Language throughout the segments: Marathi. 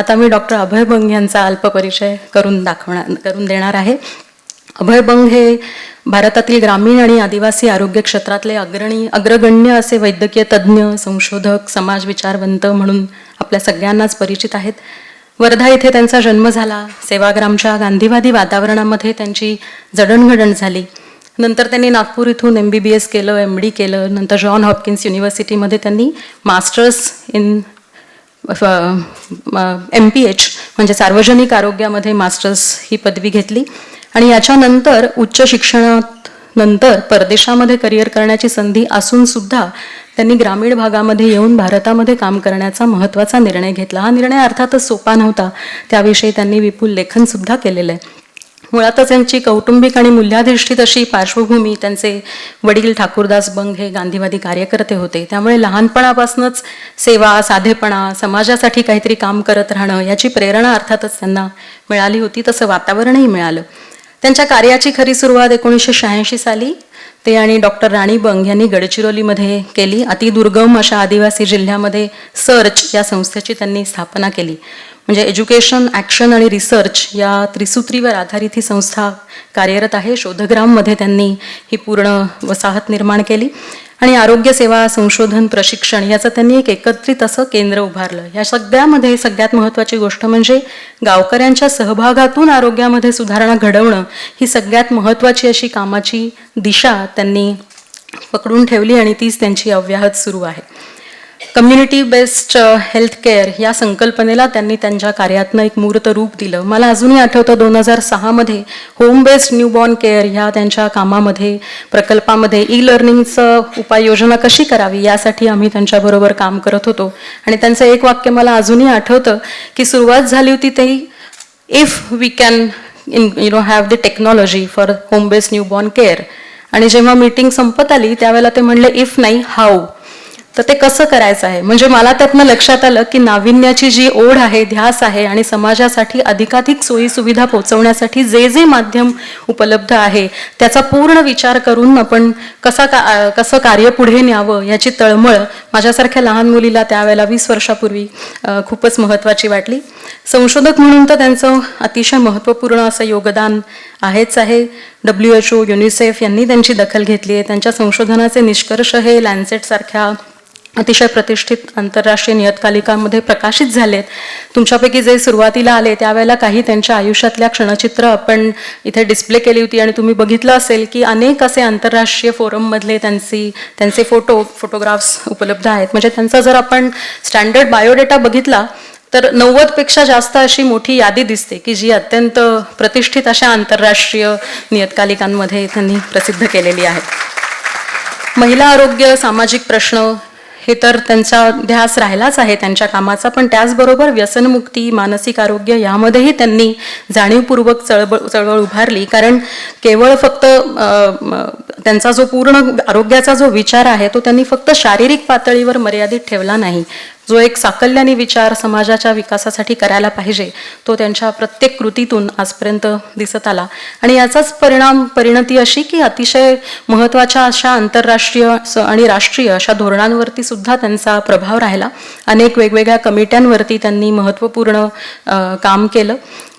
आता मी डॉक्टर अभय बंग यांचा अल्प परिचय करून देणार आहे. अभय बंग हे भारतातील ग्रामीण आणि आदिवासी आरोग्य क्षेत्रातले अग्रगण्य असे वैद्यकीय तज्ज्ञ, संशोधक, समाज विचारवंत म्हणून आपल्या सगळ्यांनाच परिचित आहेत. वर्धा इथे त्यांचा जन्म झाला. सेवाग्रामच्या गांधीवादी वातावरणामध्ये त्यांची जडणघडण झाली. नंतर त्यांनी नागपूर इथून MBBS केलं, MD केलं. नंतर जॉन हॉपकिन्स युनिव्हर्सिटीमध्ये त्यांनी मास्टर्स इन MPH म्हणजे सार्वजनिक आरोग्यामध्ये मास्टर्स ही पदवी घेतली. आणि याच्यानंतर उच्च शिक्षणात नंतर परदेशामध्ये करिअर करण्याची संधी असून सुद्धा त्यांनी ग्रामीण भागामध्ये येऊन भारतामध्ये काम करण्याचा महत्त्वाचा निर्णय घेतला. हा निर्णय अर्थातच सोपा नव्हता. त्याविषयी त्यांनी विपुल लेखन सुद्धा केलेलं आहे. मुळातच त्यांची कौटुंबिक आणि मूल्याधिष्ठित अशी पार्श्वभूमी, त्यांचे वडील ठाकूरदास बंग हे गांधीवादी कार्यकर्ते होते. त्यामुळे लहानपणापासूनच सेवा, साधेपणा, समाजासाठी काहीतरी काम करत राहणं याची प्रेरणा अर्थातच त्यांना मिळाली होती. तसं वातावरणही मिळालं. त्यांच्या कार्याची खरी सुरुवात 1986 साली ते आणि डॉक्टर राणी बंग यांनी गडचिरोलीमध्ये केली. अतिदुर्गम अशा आदिवासी जिल्ह्यामध्ये सर्च या संस्थेची त्यांनी स्थापना केली. म्हणजे एज्युकेशन, ॲक्शन आणि रिसर्च या त्रिसूत्रीवर आधारित ही संस्था कार्यरत आहे. शोधग्राममध्ये त्यांनी ही पूर्ण वसाहत निर्माण केली आणि आरोग्य सेवा, संशोधन, प्रशिक्षण याचं त्यांनी एक एकत्रित असं केंद्र उभारलं. या सगळ्यामध्ये सगळ्यात महत्त्वाची गोष्ट म्हणजे गावकऱ्यांच्या सहभागातून आरोग्यामध्ये सुधारणा घडवणं ही सगळ्यात महत्त्वाची अशी कामाची दिशा त्यांनी पकडून ठेवली आणि तीच त्यांची अव्याहत सुरू आहे. कम्युनिटी बेस्ड हेल्थ केअर या संकल्पनेला त्यांनी त्यांच्या कार्यातनं एक मूर्त रूप दिलं. मला अजूनही आठवतं 2006 मध्ये होम बेस्ड न्यूबॉर्न केअर ह्या त्यांच्या कामामध्ये, प्रकल्पामध्ये ई-लर्निंगचं उपाययोजना कशी करावी यासाठी आम्ही त्यांच्याबरोबर काम करत होतो. आणि त्यांचं एक वाक्य मला अजूनही आठवतं की सुरुवात झाली होती ते, if we can have the technology for home based newborn care. आणि जेव्हा मीटिंग संपत आली त्यावेळेला ते म्हणले, इफ नाही हाऊ, तर ते कसं करायचं आहे. म्हणजे मला त्यातनं लक्षात आलं की नाविन्याची जी ओढ आहे, ध्यास आहे आणि समाजासाठी अधिकाधिक सोयीसुविधा पोहोचवण्यासाठी जे जे माध्यम उपलब्ध आहे त्याचा पूर्ण विचार करून आपण कसं कार्य पुढे न्यावं याची तळमळ माझ्यासारख्या लहान मुलीला त्यावेळेला 20 वर्षापूर्वी खूपच महत्त्वाची वाटली. संशोधक म्हणून तर त्यांचं अतिशय महत्त्वपूर्ण असं योगदान आहेच आहे. WHO, युनिसेफ यांनी त्यांची दखल घेतली आहे. त्यांच्या संशोधनाचे निष्कर्ष हे लॅन्सेट सारख्या अतिशय प्रतिष्ठित आंतरराष्ट्रीय नियतकालिकांमध्ये प्रकाशित झालेत. तुमच्यापैकी जे सुरुवातीला आले त्यावेळेला काही त्यांच्या आयुष्यातल्या क्षणचित्र आपण इथे डिस्प्ले केली होती आणि तुम्ही बघितलं असेल की अनेक असे आंतरराष्ट्रीय फोरममधले त्यांचे फोटोग्राफ्स उपलब्ध आहेत. म्हणजे त्यांचा जर आपण स्टँडर्ड बायोडेटा बघितला तर 90पेक्षा जास्त अशी मोठी यादी दिसते की जी अत्यंत प्रतिष्ठित अशा आंतरराष्ट्रीय नियतकालिकांमध्ये त्यांनी प्रसिद्ध केलेली आहे. महिला आरोग्य, सामाजिक प्रश्न हे तर त्यांचा ध्यास राहिलाच आहे त्यांच्या कामाचा, पण त्याचबरोबर व्यसनमुक्ती, मानसिक आरोग्य यामध्येही त्यांनी जाणीवपूर्वक चळवळ उभारली. कारण केवळ फक्त त्यांचा जो पूर्ण आरोग्याचा जो विचार आहे तो त्यांनी फक्त शारीरिक पातळीवर मर्यादित ठेवला नाही. जो एक साकल्याने विचार समाजाच्या विकासासाठी करायला पाहिजे तो त्यांच्या प्रत्येक कृतीतून आजपर्यंत दिसत आला. आणि याचाच परिणती अशी की अतिशय महत्त्वाच्या अशा आंतरराष्ट्रीय आणि राष्ट्रीय अशा धोरणांवरती सुद्धा त्यांचा प्रभाव राहिला. अनेक वेगवेगळ्या कमिट्यांवरती त्यांनी महत्त्वपूर्ण काम केलं.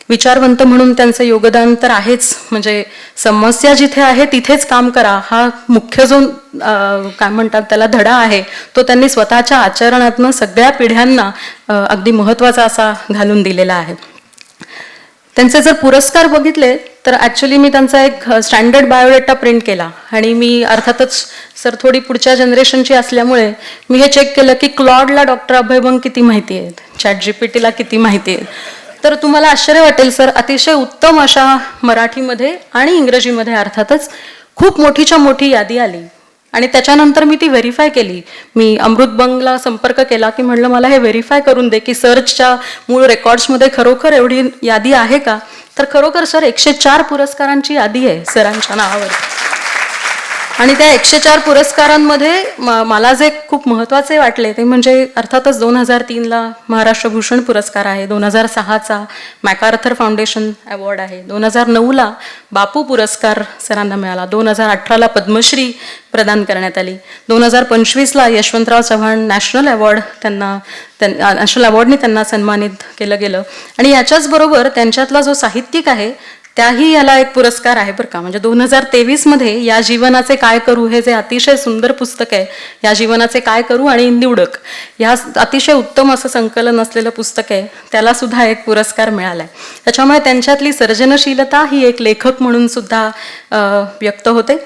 विचारवंत म्हणून त्यांचं योगदान तर आहेच. म्हणजे समस्या जिथे आहे तिथेच काम करा हा मुख्य जो काय म्हणतात त्याला धडा आहे तो त्यांनी स्वतःच्या आचरणातनं सगळ्या पिढ्यांना अगदी महत्त्वाचा असा घालून दिलेला आहे. त्यांचे जर पुरस्कार बघितले तर ॲक्च्युली मी त्यांचा एक स्टँडर्ड बायोडेटा प्रिंट केला आणि मी अर्थातच सर थोडी पुढच्या जनरेशनची असल्यामुळे मी हे चेक केलं की क्लॉडला डॉक्टर अभय बंग किती माहिती आहेत, ChatGPTला किती माहिती आहे. तर तुम्हाला आश्चर्य वाटेल सर, अतिशय उत्तम अशा मराठीमध्ये आणि इंग्रजीमध्ये अर्थातच खूप मोठीच्या मोठी यादी आली. आणि त्याच्यानंतर मी ती व्हेरीफाय केली. मी अमृत बंगला संपर्क केला की म्हणलं मला हे व्हेरीफाय करून दे की सर्चच्या मूळ रेकॉर्ड्समध्ये खरोखर एवढी यादी आहे का. तर खरोखर सर 104 पुरस्कारांची यादी आहे सरांच्या नावावर. आणि त्या 104 पुरस्कारांमध्ये मला जे खूप महत्त्वाचे वाटले ते म्हणजे अर्थातच 2003ला महाराष्ट्र भूषण पुरस्कार आहे, 2006चा मॅकआर्थर फाउंडेशन अवॉर्ड आहे, 2009ला बापू पुरस्कार सरांना मिळाला, 2018ला पद्मश्री प्रदान करण्यात आली, 2025ला यशवंतराव चव्हाण नॅशनल अवॉर्डनी त्यांना सन्मानित केलं गेलं. आणि याच्याचबरोबर त्यांच्यातला जो साहित्यिक आहे त्याही याला एक पुरस्कार आहे बरं का. म्हणजे 2023मध्ये या जीवनाचे काय करू हे जे अतिशय सुंदर पुस्तक आहे, या जीवनाचे काय करू आणि निवडक, ह्या अतिशय उत्तम असं संकलन असलेलं पुस्तक आहे, त्याला सुद्धा एक पुरस्कार मिळाला आहे. त्याच्यामुळे त्यांच्यातली सर्जनशीलता ही एक लेखक म्हणून सुद्धा व्यक्त होते.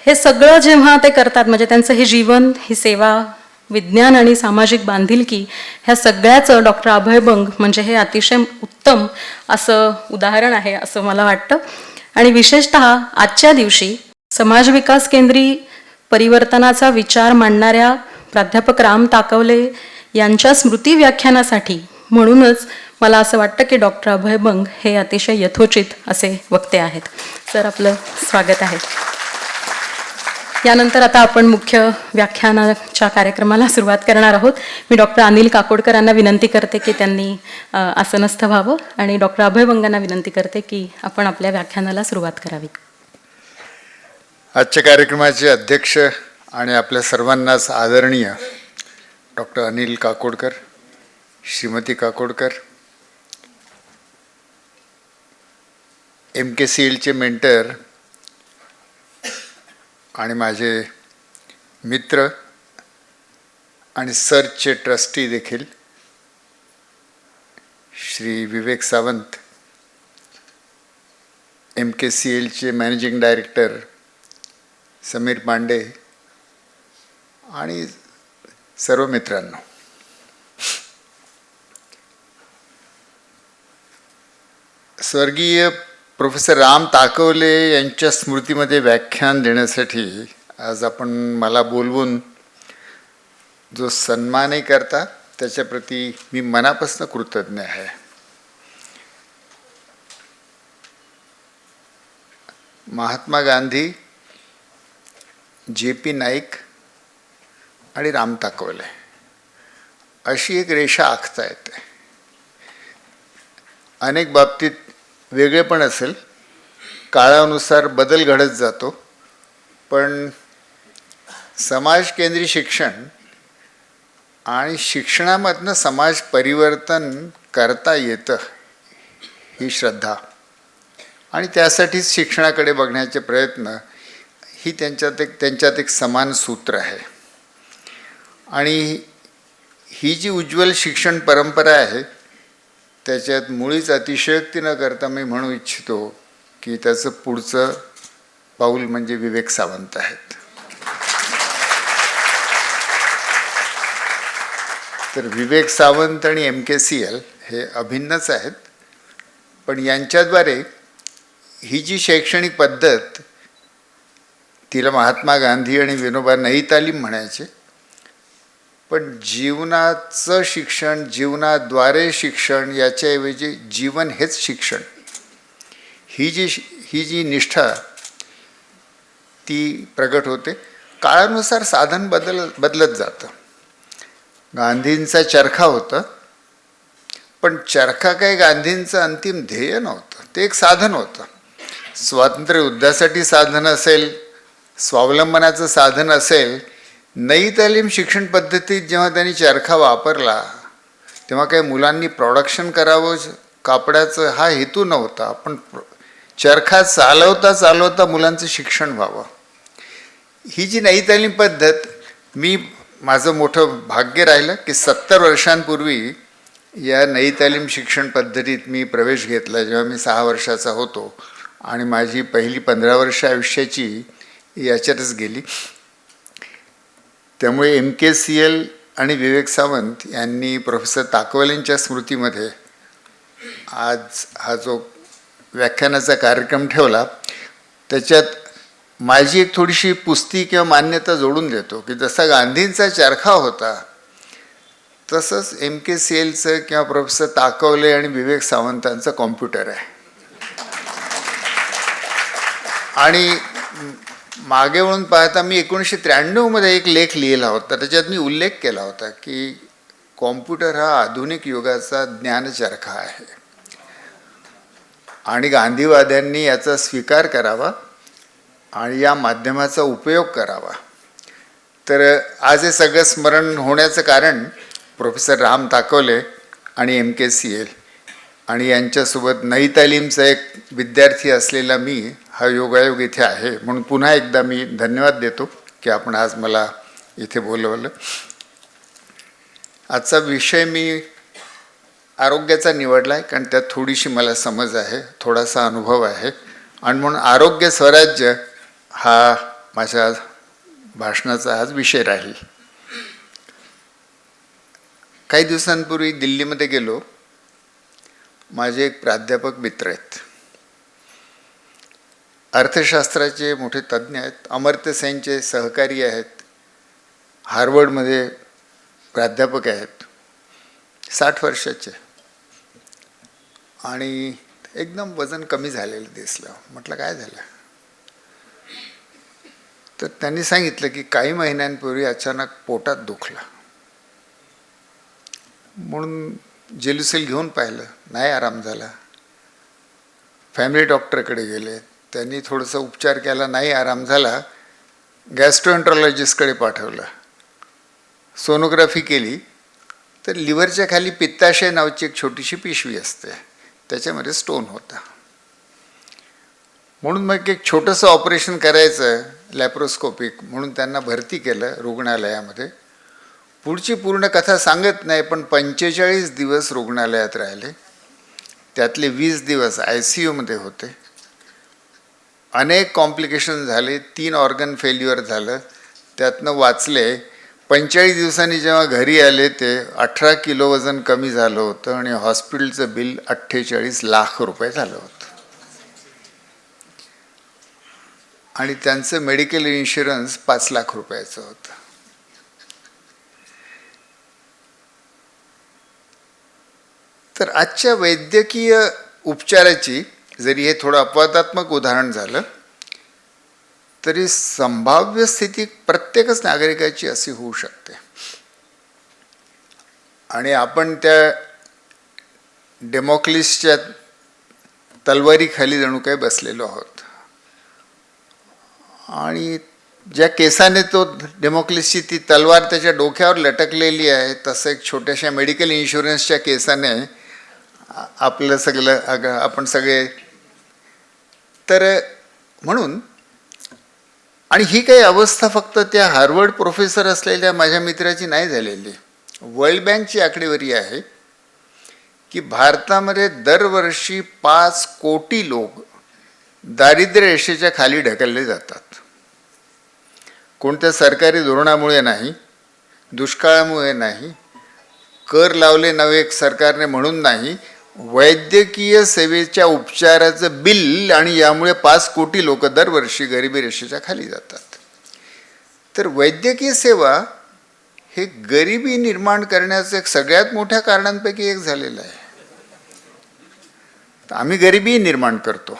हे सगळं जेव्हा ते करतात म्हणजे त्यांचं हे जीवन, ही सेवा, विज्ञान आणि सामाजिक बांधिलकी ह्या सगळ्याचं डॉक्टर अभय बंग म्हणजे हे अतिशय उत्तम असं उदाहरण आहे असं मला वाटतं. आणि विशेषतः आजच्या दिवशी समाज विकास केंद्री परिवर्तनाचा विचार मांडणाऱ्या प्राध्यापक राम ताकवले यांच्या स्मृती व्याख्यानासाठी म्हणूनच मला असं वाटतं की डॉक्टर अभय बंग हे अतिशय यथोचित असे वक्ते आहेत. सर, आपलं स्वागत आहे. यानंतर आता आपण मुख्य व्याख्यानाच्या कार्यक्रमाला सुरुवात करणार आहोत. मी डॉक्टर अनिल काकोडकर यांना विनंती करते की त्यांनी आसनस्थ व्हावं आणि डॉक्टर अभय बंगांना विनंती करते की आपण आपल्या व्याख्यानाला सुरुवात करावी. आजच्या कार्यक्रमाचे अध्यक्ष आणि आपल्या सर्वांनाच आदरणीय डॉक्टर अनिल काकोडकर, श्रीमती काकोडकर, MKCLचे मेंटर आणि माझे मित्र आणि सर्चचे ट्रस्टी देखील श्री विवेक सावंत, MKCLचे मॅनेजिंग डायरेक्टर समीर पांडे आणि सर्व मित्रांनो, स्वर्गीय प्रोफेसर राम ताकवले यांच्या स्मृतीमध्ये व्याख्यान देण्यासाठी आज आपण मला बोलवून जो सन्मानही करता त्याच्याप्रती मी मनापासून कृतज्ञ आहे. महात्मा गांधी, JP नाईक आणि राम ताकवले अशी एक रेषा आखता येते. अनेक बाबतीत वेगळेपण असेल, काळानुसार बदल घडत जातो, पण समाज केंद्री शिक्षण आणि शिक्षणामधनं समाज परिवर्तन करता येतं ही श्रद्धा आणि त्यासाठीच शिक्षणाकडे बघण्याचे प्रयत्न ही त्यांच्यात एक समान सूत्र आहे. आणि ही जी उज्ज्वल शिक्षण परंपरा आहे त्याच्यात मुळीच अतिशयोक्ती न करता मी म्हणू इच्छितो की त्याचं पुढचं पाऊल म्हणजे विवेक सावंत आहेत. तर विवेक सावंत आणि MKCL हे अभिन्नच आहेत, पण यांच्याद्वारे ही जी शैक्षणिक पद्धत, तिला महात्मा गांधी आणि विनोबा नई तालीम म्हणायचे, पण जीवनाचं शिक्षण, जीवनाद्वारे शिक्षण याच्याऐवजी जीवन हेच शिक्षण, ही जी निष्ठा ती प्रगट होते. काळानुसार साधन बदलत जातं. गांधींचा चरखा होता, पण चरखा काही गांधींचं अंतिम ध्येय नव्हतं, ते एक साधन होतं. स्वातंत्र्य युद्धासाठी साधन असेल, स्वावलंबनाचं साधन असेल, नई तालीम शिक्षण पद्धतीत जेव्हा त्यांनी चरखा वापरला तेव्हा काही मुलांनी प्रोडक्शन करावं कापडाचं हा हेतू नव्हता, पण चरखा चालवता चालवता मुलांचं शिक्षण व्हावं. ही जी नई तालीम पद्धत, माझं मोठं भाग्य राहिलं की 70 वर्षांपूर्वी या नई तालीम शिक्षण पद्धतीत मी प्रवेश घेतला जेव्हा मी 6 वर्षाचा होतो आणि माझी पहिली 15 वर्ष आयुष्याची याच्यातच गेली. त्यामुळे MKCL आणि विवेक सावंत यांनी प्रोफेसर ताकवलेंच्या स्मृतीमध्ये आज हा जो व्याख्यानाचा कार्यक्रम ठेवला त्याच्यात माझी एक थोडीशी पुस्ती किंवा मान्यता जोडून देतो की जसा गांधींचा चरखा होता तसंच MKCLचं किंवा प्रोफेसर ताकवले आणि विवेक सावंतांचं कॉम्प्युटर आहे. आणि मागे वळून पाहता मी 1993 एक लेख लिहिला होता. त्याच्यात मी उल्लेख केला होता की कॉम्प्युटर हा आधुनिक युगाचा ज्ञानचरखा आहे आणि गांधीवाद्यांनी याचा स्वीकार करावा आणि या माध्यमाचा उपयोग करावा. तर आज हे सगळं स्मरण होण्याचं कारण प्रोफेसर राम ताकवले आणि MKCL आणि यांच्यासोबत नई तालीमचा एक विद्यार्थी असलेला मी हा योगायोग इथे आहे. म्हणून पुन्हा एकदा मी धन्यवाद देतो की आपण आज मला इथे बोलवलं. आजचा विषय मी आरोग्याचा निवडला आहे कारण त्यात थोडीशी मला समज आहे, थोडासा अनुभव आहे आणि म्हणून आरोग्य स्वराज्य हा माझ्या भाषणाचा आज विषय राहील. काही दिवसांपूर्वी दिल्लीमध्ये गेलो. माझे एक प्राध्यापक मित्र आहेत, अर्थशास्त्राचे मोठे तज्ज्ञ आहेत, अमर्त्य सेनचे सहकारी आहेत, हार्वर्डमध्ये प्राध्यापक आहेत, 60 वर्षाचे आणि एकदम वजन कमी झालेलं दिसलं. म्हटलं काय झालं? तर त्यांनी सांगितलं की काही महिन्यांपूर्वी अचानक पोटात दुखलं, म्हणून जेलुसेल घेऊन पाहिलं, नाही आराम झाला. फॅमिली डॉक्टरकडे गेले, त्यांनी थोडंसं उपचार केला, नाही आराम झाला. गॅस्ट्रोएंट्रोलॉजिस्टकडे पाठवलं, सोनोग्राफी केली तर लिव्हरच्या खाली पित्ताशय नावाची एक छोटीशी पिशवी असते, त्याच्यामध्ये स्टोन होता. म्हणून मग एक छोटंसं ऑपरेशन करायचं लॅप्रोस्कोपिक म्हणून त्यांना भरती केलं रुग्णालयामध्ये. पुढची पूर्ण कथा सांगत नाही, पण 45 दिवस रुग्णालयात राहिले. त्यातले 20 दिवस ICUमध्ये होते. अनेक कॉम्प्लिकेशन झाले, 3 ऑर्गन फेल्युअर झालं, त्यातनं वाचले. 45 दिवसांनी जेव्हा घरी आले ते 18 किलो वजन कमी झालं होतं आणि हॉस्पिटलचं बिल 48 लाख रुपये झालं होतं. आणि त्यांचं मेडिकल इन्शुरन्स 5 लाख रुपयाचं होतं. तर आजच्या वैद्यकीय उपचाराची, जरी हे थोडं अपवादात्मक उदाहरण झालं तरी संभाव्य स्थिती प्रत्येकच नागरिकाची अशी होऊ शकते. आणि आपण त्या डेमोक्लिसच्या तलवारीखाली जणू काही बसलेलो आहोत. आणि ज्या केसाने तो डेमोक्लिसची ती तलवार त्याच्या डोक्यावर लटकलेली आहे, तसं एक छोट्याशा मेडिकल इन्शुरन्सच्या केसाने आपलं सगळं आपण सगळे. तर म्हणून, आणि ही काही अवस्था फक्त त्या हार्वर्ड प्रोफेसर असलेल्या माझ्या मित्राची नाही झालेली. वर्ल्ड बँकची आकडेवारी आहे की भारतामध्ये दरवर्षी 5 कोटी लोक दारिद्र्य रेषेच्या खाली ढकलले जातात. कोणत्या सरकारी धोरणामुळे नाही, दुष्काळामुळे नाही, कर लावले नव्हे सरकारने म्हणून नाही, वैद्यकीय सेवेच्या उपचाराचं बिल, आणि यामुळे 5 कोटी लोक दरवर्षी गरिबी रेषेच्या खाली जातात. तर वैद्यकीय सेवा हे गरिबी निर्माण करण्याचं एक सगळ्यात मोठ्या कारणांपैकी एक झालेलं आहे. आम्ही गरिबी निर्माण करतो.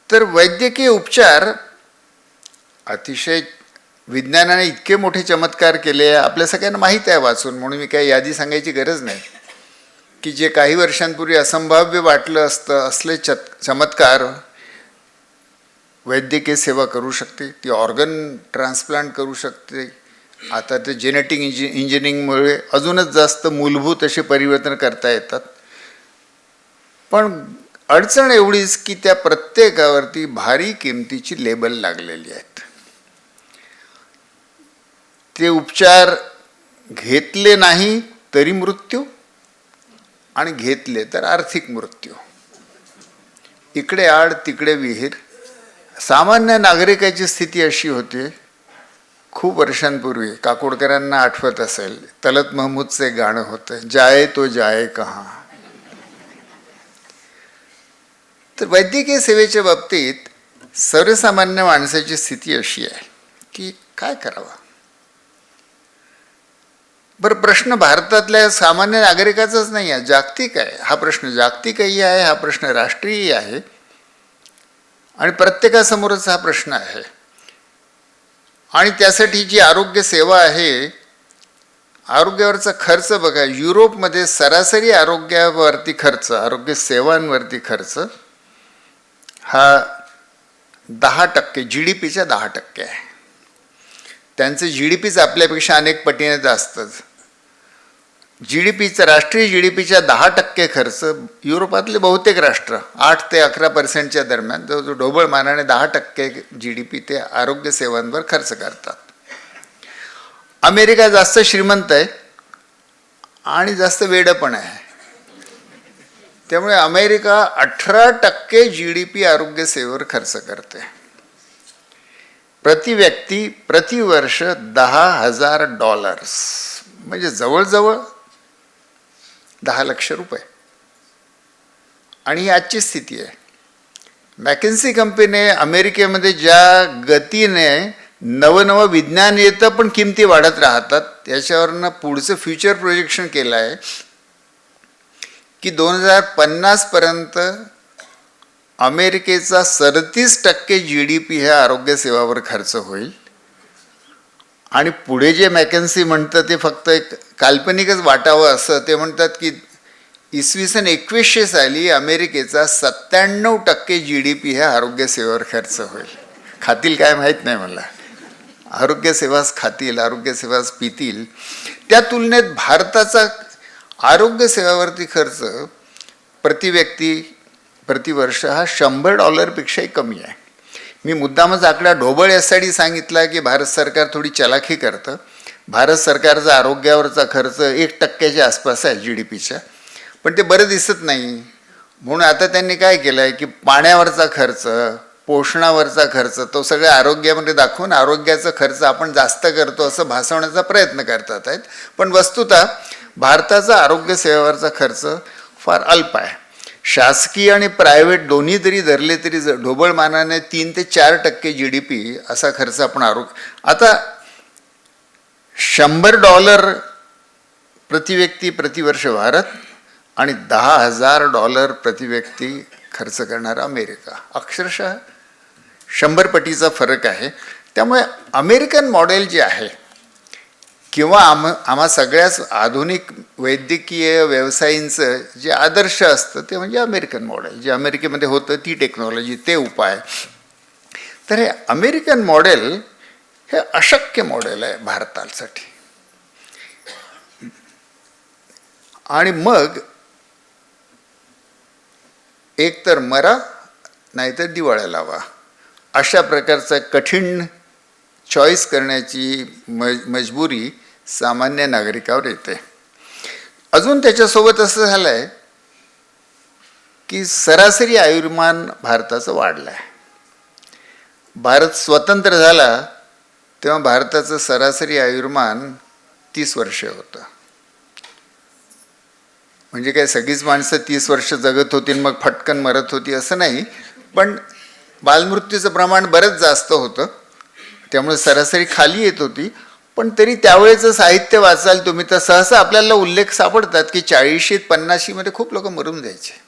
तर वैद्यकीय उपचार अतिशय विज्ञानाने इतके मोठे चमत्कार केले आपल्या सगळ्यांना माहीत आहे वाचून, म्हणून मी काही यादी सांगायची गरज नाही. की जे काही वर्षांपूर्वी असंभाव्य वाटलं असतं, असले चमत्कार वैद्यकीय सेवा करू शकते. ती ऑर्गन ट्रान्सप्लांट करू शकते. आता ते जेनेटिक इंजिनिअरिंगमुळे अजूनच जास्त मूलभूत असे परिवर्तन करता येतात. पण अडचण एवढीच की त्या प्रत्येकावरती भारी किमतीची लेबल लागलेली आहेत. ते उपचार घेतले नाही तरी मृत्यू, आणि घेतले तर आर्थिक मृत्यू. इकडे आड तिकडे विहीर. सामान्य नागरिकाची स्थिती अशी होती. खूप वर्षांपूर्वी काकोडकरांना आठवत असेल, तलत महमूदचं एक गाणं होतं, जाए तो जाए कहाँ. तर वैद्यकीय सेवेच्या बाबतीत सर्वसामान्य माणसाची स्थिती अशी आहे की काय करावं. बरं, प्रश्न भारतातल्या सामान्य नागरिकाचाच नाही आहे, जागतिक आहे. हा प्रश्न जागतिकही आहे, हा प्रश्न राष्ट्रीय आहे. आणि प्रत्येकासमोरच हा प्रश्न आहे. आणि त्यासाठी जी आरोग्य सेवा आहे, आरोग्यावरचा खर्च बघा, युरोपमध्ये सरासरी आरोग्यावरती खर्च, आरोग्य सेवांवरती खर्च हा 10%, GDPच्या 10% आहे. त्यांचं GDPच आपल्यापेक्षा अनेक पटीने जास्तच. राष्ट्रीय GDPच्या 10% खर्च युरोपातले बहुतेक राष्ट्र 8 ते 11% दरम्यान जो ढोबळ मानाने 10% GDP ते आरोग्य सेवांवर खर्च करतात. अमेरिका जास्त श्रीमंत आहे आणि जास्त वेडं पण आहे. त्यामुळे अमेरिका 18% GDP आरोग्य सेवेवर खर्च करते. प्रति व्यक्ती प्रतिवर्ष $10,000, म्हणजे जवळजवळ 10 लाख रुपये. आणि ही आजची स्थिती आहे. मॅकिन्सी कंपनीने अमेरिकेमध्ये ज्या गतीने नवनवं विज्ञान येतं पण किमती वाढत राहतात, त्याच्यावरनं पुढचं फ्युचर प्रोजेक्शन केलं आहे की 2050 पर्यंत अमेरिकेचा 37% GDP हे आरोग्य सेवावर खर्च होईल. आणि पुढे जे मॅकेन्सी म्हणतं ते फक्त एक काल्पनिकच वाटावं असं ते म्हणतात की इसवी सन 2100 साली अमेरिकेचा 97% GDP हे आरोग्य सेवेवर खर्च होईल. खातील काय माहीत नाही मला. आरोग्य सेवाच खातील, आरोग्य सेवाच पितील. त्या तुलनेत भारताचा आरोग्य सेवावरती खर्च प्रति व्यक्ती प्रतिवर्ष हा $100पेक्षाही कमी आहे. मी मुद्दामच आकडा ढोबळ यासाठी सांगितला की भारत सरकार थोडी चलाखी करतं. भारत सरकारचा आरोग्यावरचा खर्च 1%च्या आसपास आहे GDPच्या, पण ते बरं दिसत नाही. म्हणून आता त्यांनी काय केलं आहे की पाण्यावरचा खर्च, पोषणावरचा खर्च तो सगळ्या आरोग्यामध्ये दाखवून आरोग्याचा खर्च आपण जास्त करतो असं भासवण्याचा प्रयत्न करतात आहेत. पण वस्तुतः भारताचा आरोग्य सेवेवरचा खर्च फार अल्प आहे. शासकीय आणि प्रायव्हेट दोन्ही जरी धरले तरी ढोबळ मानाने 3 ते 4% GDP असा खर्च आपण आता $100 प्रति व्यक्ती प्रतिवर्ष भारत आणि $10,000 प्रति व्यक्ती खर्च करणारा अमेरिका. अक्षरशः 100 पटीचा फरक आहे. त्यामुळे अमेरिकन मॉडेल जे आहे किंवा आम्हा सगळ्याच आधुनिक वैद्यकीय व्यवसायींचं जे आदर्श असतं ते म्हणजे अमेरिकन मॉडेल. जे अमेरिकेमध्ये होतं ती टेक्नॉलॉजी, ते उपाय. तर हे अमेरिकन मॉडेल हे अशक्य मॉडेल आहे भारतासाठी. आणि मग एक तर मरा नाहीतर दिवाळ्या लावा अशा प्रकारचा कठीण चॉईस करण्याची मजबुरी सामान्य नागरिकावर येते. अजून त्याच्यासोबत असं झालं आहे की सरासरी आयुर्मान भारताचं वाढलं आहे. भारत स्वतंत्र झाला तेव्हा भारताचं सरासरी आयुर्मान 30 वर्षे होतं. म्हणजे काय सगळीच माणसं 30 वर्ष जगत होती मग फटकन मरत होती असं नाही, पण बालमृत्यूचं प्रमाण बरंच जास्त होतं. त्यामुळे सरासरी खाली येत होती. पण तरी त्यावेळेचं साहित्य वाचाल तुम्ही तर सहसा आपल्याला उल्लेख सापडतात की 40शीत 50मध्ये खूप लोक मरून जायचे.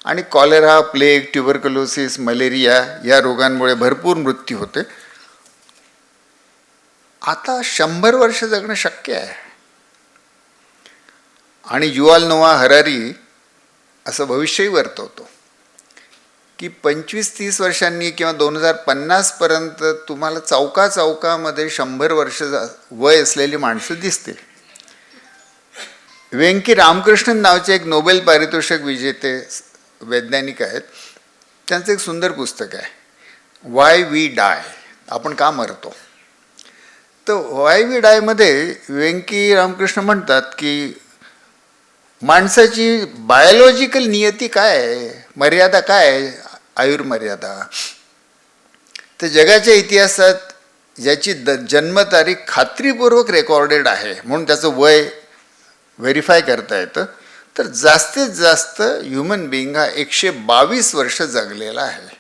आणि कॉलेरा, प्लेग, ट्युबरक्युलोसिस, मलेरिया या रोगांमुळे भरपूर मृत्यू होते. आता 100 वर्ष जगणं शक्य आहे. आणि युवाल नोआ हरारी असं भविष्यही वर्तवतो की 25-30 वर्षांनी किंवा 2050 पर्यंत तुम्हाला चौकामध्ये 100 वर्ष वय असलेली माणसं दिसतील. व्यंकी रामकृष्णन नावाचे एक नोबेल पारितोषिक विजेते वैज्ञानिक आहेत. त्यांचं एक सुंदर पुस्तक आहे, वाय वी डाय, आपण का मरतो. तर वाय वी डायमध्ये व्यंकी रामकृष्ण म्हणतात की माणसाची बायोलॉजिकल नियती काय आहे, मर्यादा काय आहे, आयुर्मर्यादा. तर जगाच्या इतिहासात ज्याची जन्मतारीख खात्रीपूर्वक रेकॉर्डेड आहे म्हणून त्याचं वय व्हेरीफाय करता येतं, तर जास्तीत जास्त ह्युमन बिईंग हा 122 वर्ष जगलेला आहे.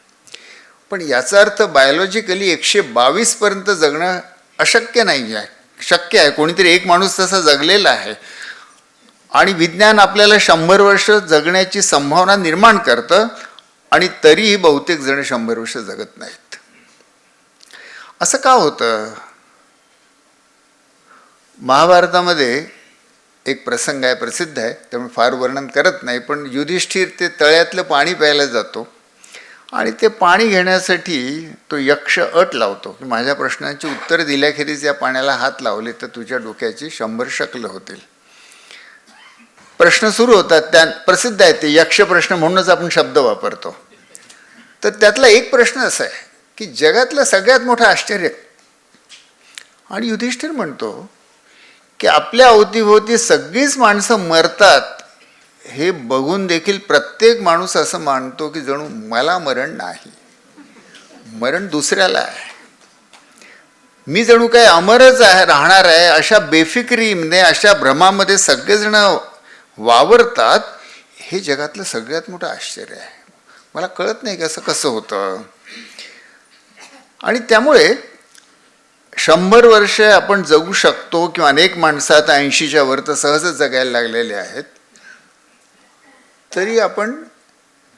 पण याचा अर्थ बायोलॉजिकली 122 पर्यंत जगणं अशक्य नाही आहे, शक्य आहे. कोणीतरी एक माणूस तसा जगलेला आहे. आणि विज्ञान आपल्याला 100 वर्ष जगण्याची संभावना निर्माण करतं. आणि तरीही बहुतेक जण 100 वर्ष जगत नाहीत. असं का होतं? महाभारतामध्ये एक प्रसंग आहे, प्रसिद्ध आहे, त्यामुळे फार वर्णन करत नाही, पण युधिष्ठिर ते तळ्यातलं पाणी प्यायला जातो आणि ते पाणी घेण्यासाठी तो यक्ष अट लावतो की माझ्या प्रश्नांची उत्तर दिल्याखेरीज या पाण्याला हात लावले तर तुझ्या डोक्याची 100 शकलं होतील. प्रश्न सुरू होतात, त्या प्रसिद्ध आहे ते यक्ष प्रश्न म्हणूनच आपण शब्द वापरतो. तर त्यातला एक प्रश्न असा आहे की जगातलं सगळ्यात मोठं आश्चर्य, आणि युधिष्ठिर म्हणतो की आपल्या अवतीभोवती सगळीच माणसं मरतात हे बघून देखील प्रत्येक माणूस असं मानतो की जणू मला मरण नाही, मरण दुसऱ्याला आहे, मी जणू काय अमरच आहे, राहणार आहे, अशा बेफिक्रीने अशा भ्रमामध्ये सगळेजण वावरतात. हे जगातलं सगळ्यात मोठं आश्चर्य आहे. मला कळत नाही की असं कसं होतं. आणि त्यामुळे 100 वर्ष आपण जगू शकतो किंवा अनेक माणसं आता 80च्या वर तर सहजच जगायला लागलेले आहेत, तरी आपण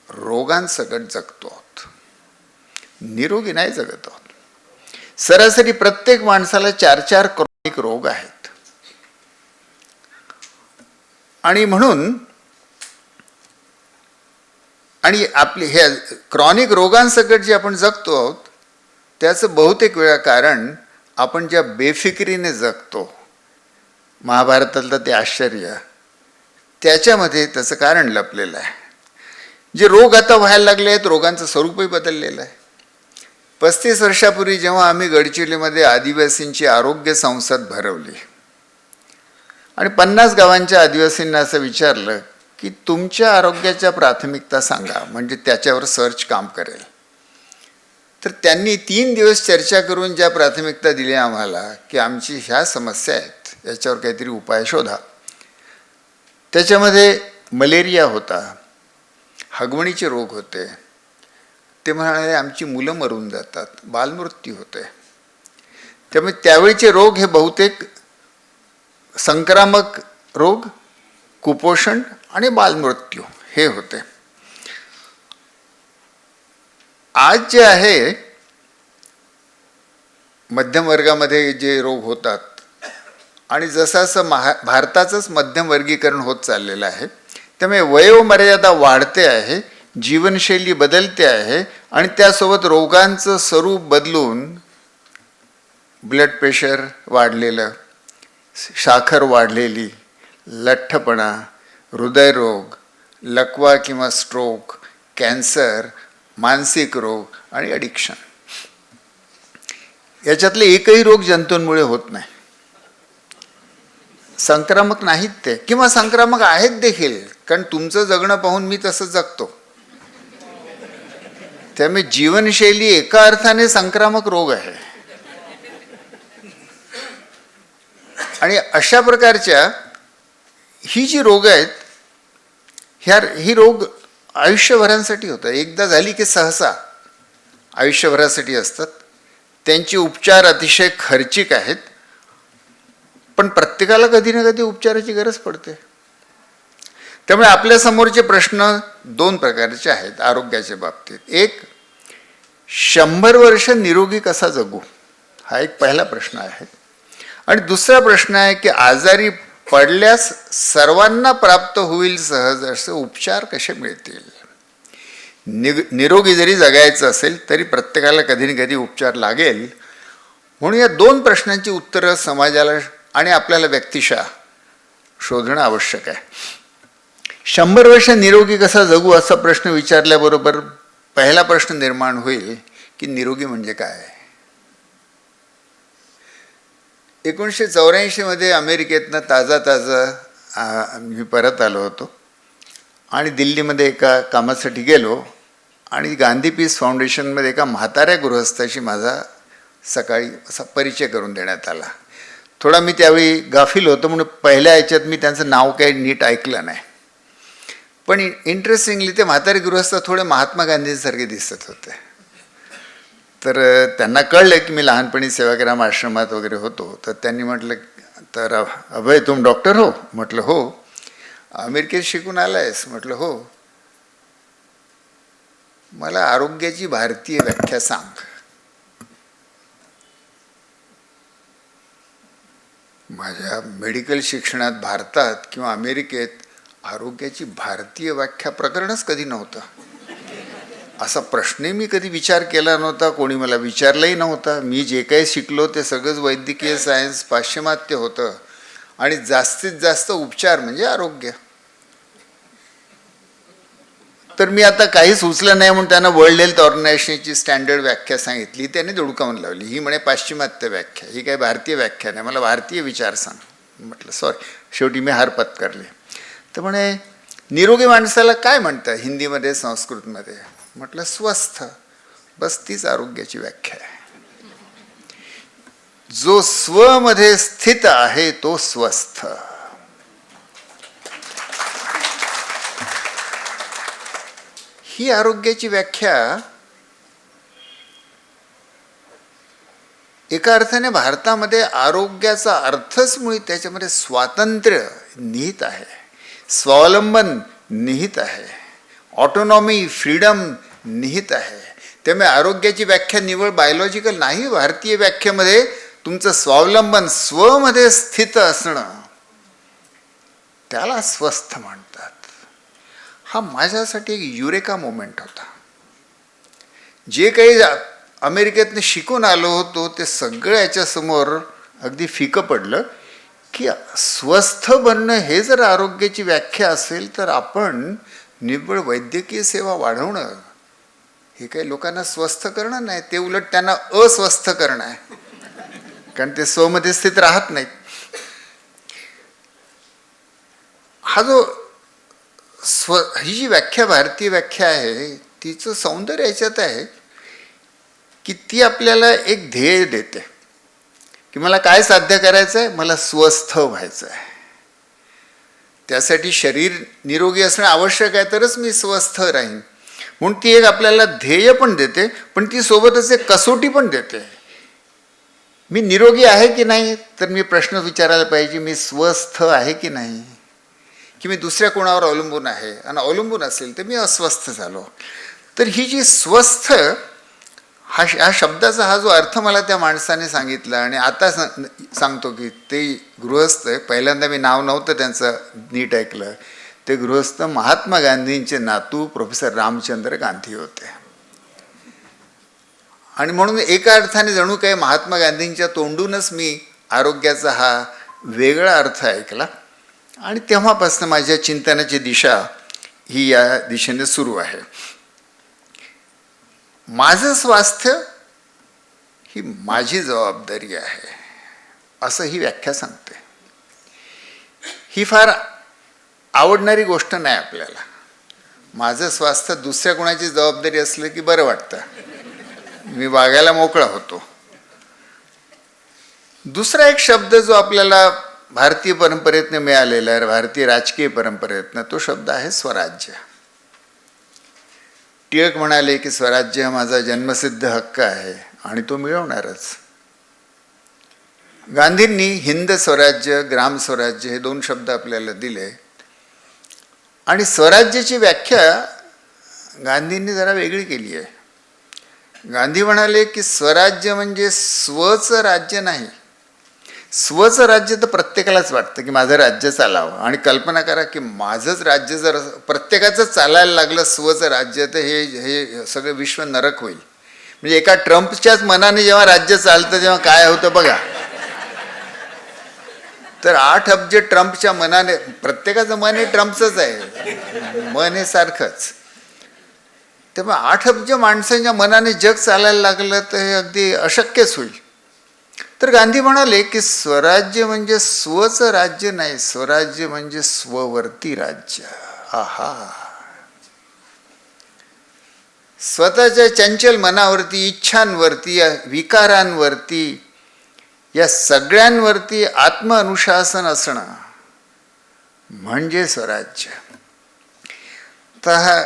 रोगांसकट जगतो आहोत, निरोगी नाही जगत आहोत. सरासरी प्रत्येक माणसाला 4 क्रॉनिक रोग आहेत. आणि म्हणून आणि आपले हे क्रॉनिक रोगांसकट जे आपण जगतो आहोत त्याचं बहुतेक वेळा कारण आपण ज्या बेफिक्रीने जगतो, महाभारतातलं ते आश्चर्य, त्याच्यामध्ये त्याचं कारण लपलेलं आहे. जे रोग आता व्हायला लागले आहेत, रोगांचं स्वरूपही बदललेलं आहे. 35 वर्षापूर्वी जेव्हा आम्ही गडचिरोलीमध्ये आदिवासींची आरोग्य संसद भरवली आणि 50 गावांच्या आदिवासींना असं विचारलं की तुमच्या आरोग्याच्या प्राथमिकता सांगा, म्हणजे त्याच्यावर सर्च काम करेल. तर त्यांनी 3 दिवस चर्चा करून ज्या प्राथमिकता दिल्या आम्हाला की आमची ह्या समस्या आहेत, याच्यावर काहीतरी उपाय शोधा. त्याच्यामध्ये मलेरिया होता, हगवणीचे रोग होते. ते म्हणाले आमची मुलं मरून जातात, बालमृत्यू होते. त्यामुळे त्यावेळीचे रोग हे बहुतेक संक्रामक रोग, कुपोषण आणि बालमृत्यू हे होते. आज जे आहे मध्यम वर्गामध्ये जे रोग होतात, आणि जसं जसं भारताचंच मध्यम वर्गीकरण होत चाललेलं आहे, त्यामुळे वयोमर्यादा वाढते आहे, जीवनशैली बदलते आहे, आणि त्यासोबत रोगांचं स्वरूप बदलून ब्लड प्रेशर वाढलेलं, साखर वाढलेली, लठ्ठपणा, हृदयरोग, लकवा किंवा स्ट्रोक, कॅन्सर, मानसिक रोग आणि ॲडिक्शन, याच्यातले एकही रोग जंतूंमुळे होत नाही. संक्रामक नाहीत ते, किंवा संक्रामक आहेत देखील, कारण तुमचं जगणं पाहून मी तसं जगतो. त्यामुळे जीवनशैली एका अर्थाने संक्रामक रोग आहे. आणि अशा प्रकारच्या ही जी रोग आहेत, ही रोग आयुष्यभरासाठी होतात. एकदा झाली की सहसा आयुष्यभरासाठी असतात. त्यांचे उपचार अतिशय खर्चिक आहेत, पण प्रत्येकाला कधी ना कधी उपचाराची गरज पडते. त्यामुळे आपल्यासमोरचे प्रश्न 2 प्रकारचे आहेत आरोग्याच्या बाबतीत. एक, 100 वर्ष निरोगी कसा जगू, हा एक पहिला प्रश्न आहे. आणि दुसरा प्रश्न आहे की आजारी पडल्यास सर्वांना प्राप्त होईल सहज असे उपचार कसे मिळतील. निरोगी जरी जगायचं असेल तरी प्रत्येकाला कधी ना कधी उपचार लागेल. म्हणून या 2 प्रश्नांची उत्तरं समाजाला आणि आपल्याला व्यक्तिशः शोधणं आवश्यक आहे. 100 वर्ष निरोगी कसा जगू असा प्रश्न विचारल्याबरोबर पहिला प्रश्न निर्माण होईल की निरोगी म्हणजे काय. 1984 मध्ये अमेरिकेतनं ताजा मी परत आलो होतो आणि दिल्लीमध्ये एका कामासाठी गेलो आणि गांधी पीस फाउंडेशनमध्ये एका म्हाताऱ्या गृहस्थाशी माझा सकाळी असा परिचय करून देण्यात आला. थोडा मी त्यावेळी गाफील होतो म्हणून पहिल्या याच्यात मी त्यांचं नाव काही नीट ऐकलं नाही. पण इंटरेस्टिंगली ते म्हातारे गृहस्थ थोडे महात्मा गांधींसारखे दिसत होते. तर त्यांना कळलं की मी लहानपणी सेवाग्राम आश्रमात वगैरे होतो. तर त्यांनी म्हटलं, तर अभय तुम डॉक्टर हो? म्हटलं हो. अमेरिकेत शिकून आला आहेस? म्हटलं हो. मला आरोग्याची भारतीय व्याख्या सांग. माझ्या मेडिकल शिक्षणात भारतात किंवा अमेरिकेत आरोग्याची भारतीय व्याख्या प्रकरणच कधी नव्हतं. असा प्रश्नही मी कधी विचार केला नव्हता, कोणी मला विचारलाही नव्हता. मी जे काही शिकलो ते सगळंच वैद्यकीय सायन्स पाश्चिमात्य होतं आणि जास्तीत जास्त उपचार म्हणजे आरोग्य. तर मी आता काही सुचलं नाही म्हणून त्यांना वर्ल्ड हेल्थ ऑर्गनायझेशनची स्टँडर्ड व्याख्या सांगितली. त्यांनी धुडकावून लावली, ही म्हणे पाश्चिमात्य व्याख्या, ही काही भारतीय व्याख्या नाही, मला भारतीय विचार सांग. म्हटलं सॉरी, शेवटी मी हार पत्करले. तर म्हणे निरोगी माणसाला काय म्हणतात हिंदीमध्ये संस्कृतमध्ये? म्हटलं स्वस्थ. बस तीच आरोग्याची व्याख्या आहे. जो स्वमध्ये स्थित आहे तो स्वस्थ. ही आरोग्याची व्याख्या एका अर्थाने भारतामध्ये आरोग्याचा अर्थच मुळी त्याच्यामध्ये स्वातंत्र्य निहित आहे, स्वावलंबन निहित आहे, ऑटोनॉमी फ्रीडम निहित आहे. त्यामुळे आरोग्याची व्याख्या निवळ बायोलॉजिकल नाही. भारतीय व्याख्येमध्ये तुमचं स्वावलंबन स्वमध्ये स्थित असणं त्याला स्वस्थ म्हणतात. हा माझ्यासाठी एक युरेका मोमेंट होता. जे काही अमेरिकेतनं शिकून आलो होतो ते सगळं याच्यासमोर अगदी फिकं पडलं की स्वस्थ बनणं हे जर आरोग्याची व्याख्या असेल तर आपण निव्वळ वैद्यकीय सेवा वाढवणं हे काही लोकांना स्वस्थ करणं नाही, ते उलट त्यांना अस्वस्थ करणं आहे, कारण ते स्वमध्ये स्थित राहत नाहीत. हा जो ही जी व्याख्या भारतीय व्याख्या आहे तिचं सौंदर्य याच्यात आहे की ती आपल्याला एक ध्येय देते की मला काय साध्य करायचं आहे, मला स्वस्थ व्हायचं आहे. त्यासाठी शरीर निरोगी असणं आवश्यक आहे, तरच मी स्वस्थ राहीन. म्हणून ती एक आपल्याला ध्येय पण देते, पण ती सोबतच एक कसोटी पण देते. मी निरोगी आहे की नाही, तर मी प्रश्न विचारायला पाहिजे, मी स्वस्थ आहे की नाही, की मी दुसऱ्या कोणावर अवलंबून आहे, आणि अवलंबून असेल तर मी अस्वस्थ झालो. तर ही जी स्वस्थ ह्या शब्दाचा हा जो अर्थ मला त्या माणसाने सांगितला, आणि आता सांगतो की ते गृहस्थ, पहिल्यांदा मी नाव नव्हतं त्यांचं नीट ऐकलं, ते गृहस्थ महात्मा गांधींचे नातू प्रोफेसर रामचंद्र गांधी होते. आणि म्हणून एका अर्थाने जणू काही महात्मा गांधींच्या तोंडूनच मी आरोग्याचा हा वेगळा अर्थ ऐकला, आणि तेव्हापासून माझ्या चिंतनाची दिशा ही या दिशेने सुरू आहे. माझं स्वास्थ्य ही माझी जबाबदारी आहे असं ही व्याख्या सांगते. ही फार आवडणारी गोष्ट नाही आपल्याला. माझं स्वास्थ्य दुसऱ्या कोणाची जबाबदारी असलं की बरं वाटतं, मी वागायला मोकळा होतो. दुसरा एक शब्द जो आपल्याला भारतीय परंपरेतनं मिळालेला आहे, भारतीय राजकीय परंपरेतनं, तो शब्द आहे स्वराज्य. टिळक म्हणाले की स्वराज्य हा माझा जन्मसिद्ध हक्क आहे आणि तो मिळवणारच. गांधींनी हिंद स्वराज्य, ग्राम स्वराज्य हे दोन शब्द आपल्याला दिले, आणि स्वराज्याची व्याख्या गांधींनी जरा वेगळी केली आहे. गांधी म्हणाले की स्वराज्य म्हणजे स्वचं राज्य नाही. स्वचं राज्य तर प्रत्येकालाच वाटतं की माझं राज्य चालावं, आणि कल्पना करा की माझंच राज्य जर प्रत्येकाचंच चालायला लागलं स्वचं राज्य, तर हे सगळं विश्व नरक होईल. म्हणजे एका ट्रम्पच्याच मनाने जेव्हा राज्य चालतं तेव्हा काय होतं बघा. तर 8 अब्ज ट्रम्पच्या मनाने, प्रत्येकाचं मन हे ट्रम्पचंच आहे, मन हे सारखंच. तेव्हा 8 अब्ज माणसांच्या मनाने जग चालायला लागलं तर हे अगदी अशक्यच होईल. तर गांधी म्हणाले की स्वराज्य म्हणजे स्वचं राज्य नाही, स्वराज्य म्हणजे स्ववर्ती राज्य. आहा, स्वतःच्या चंचल मनावरती, इच्छांवरती, विकारांवरती, या सगळ्यांवरती आत्मअनुशासन असणं म्हणजे स्वराज्य. तर हा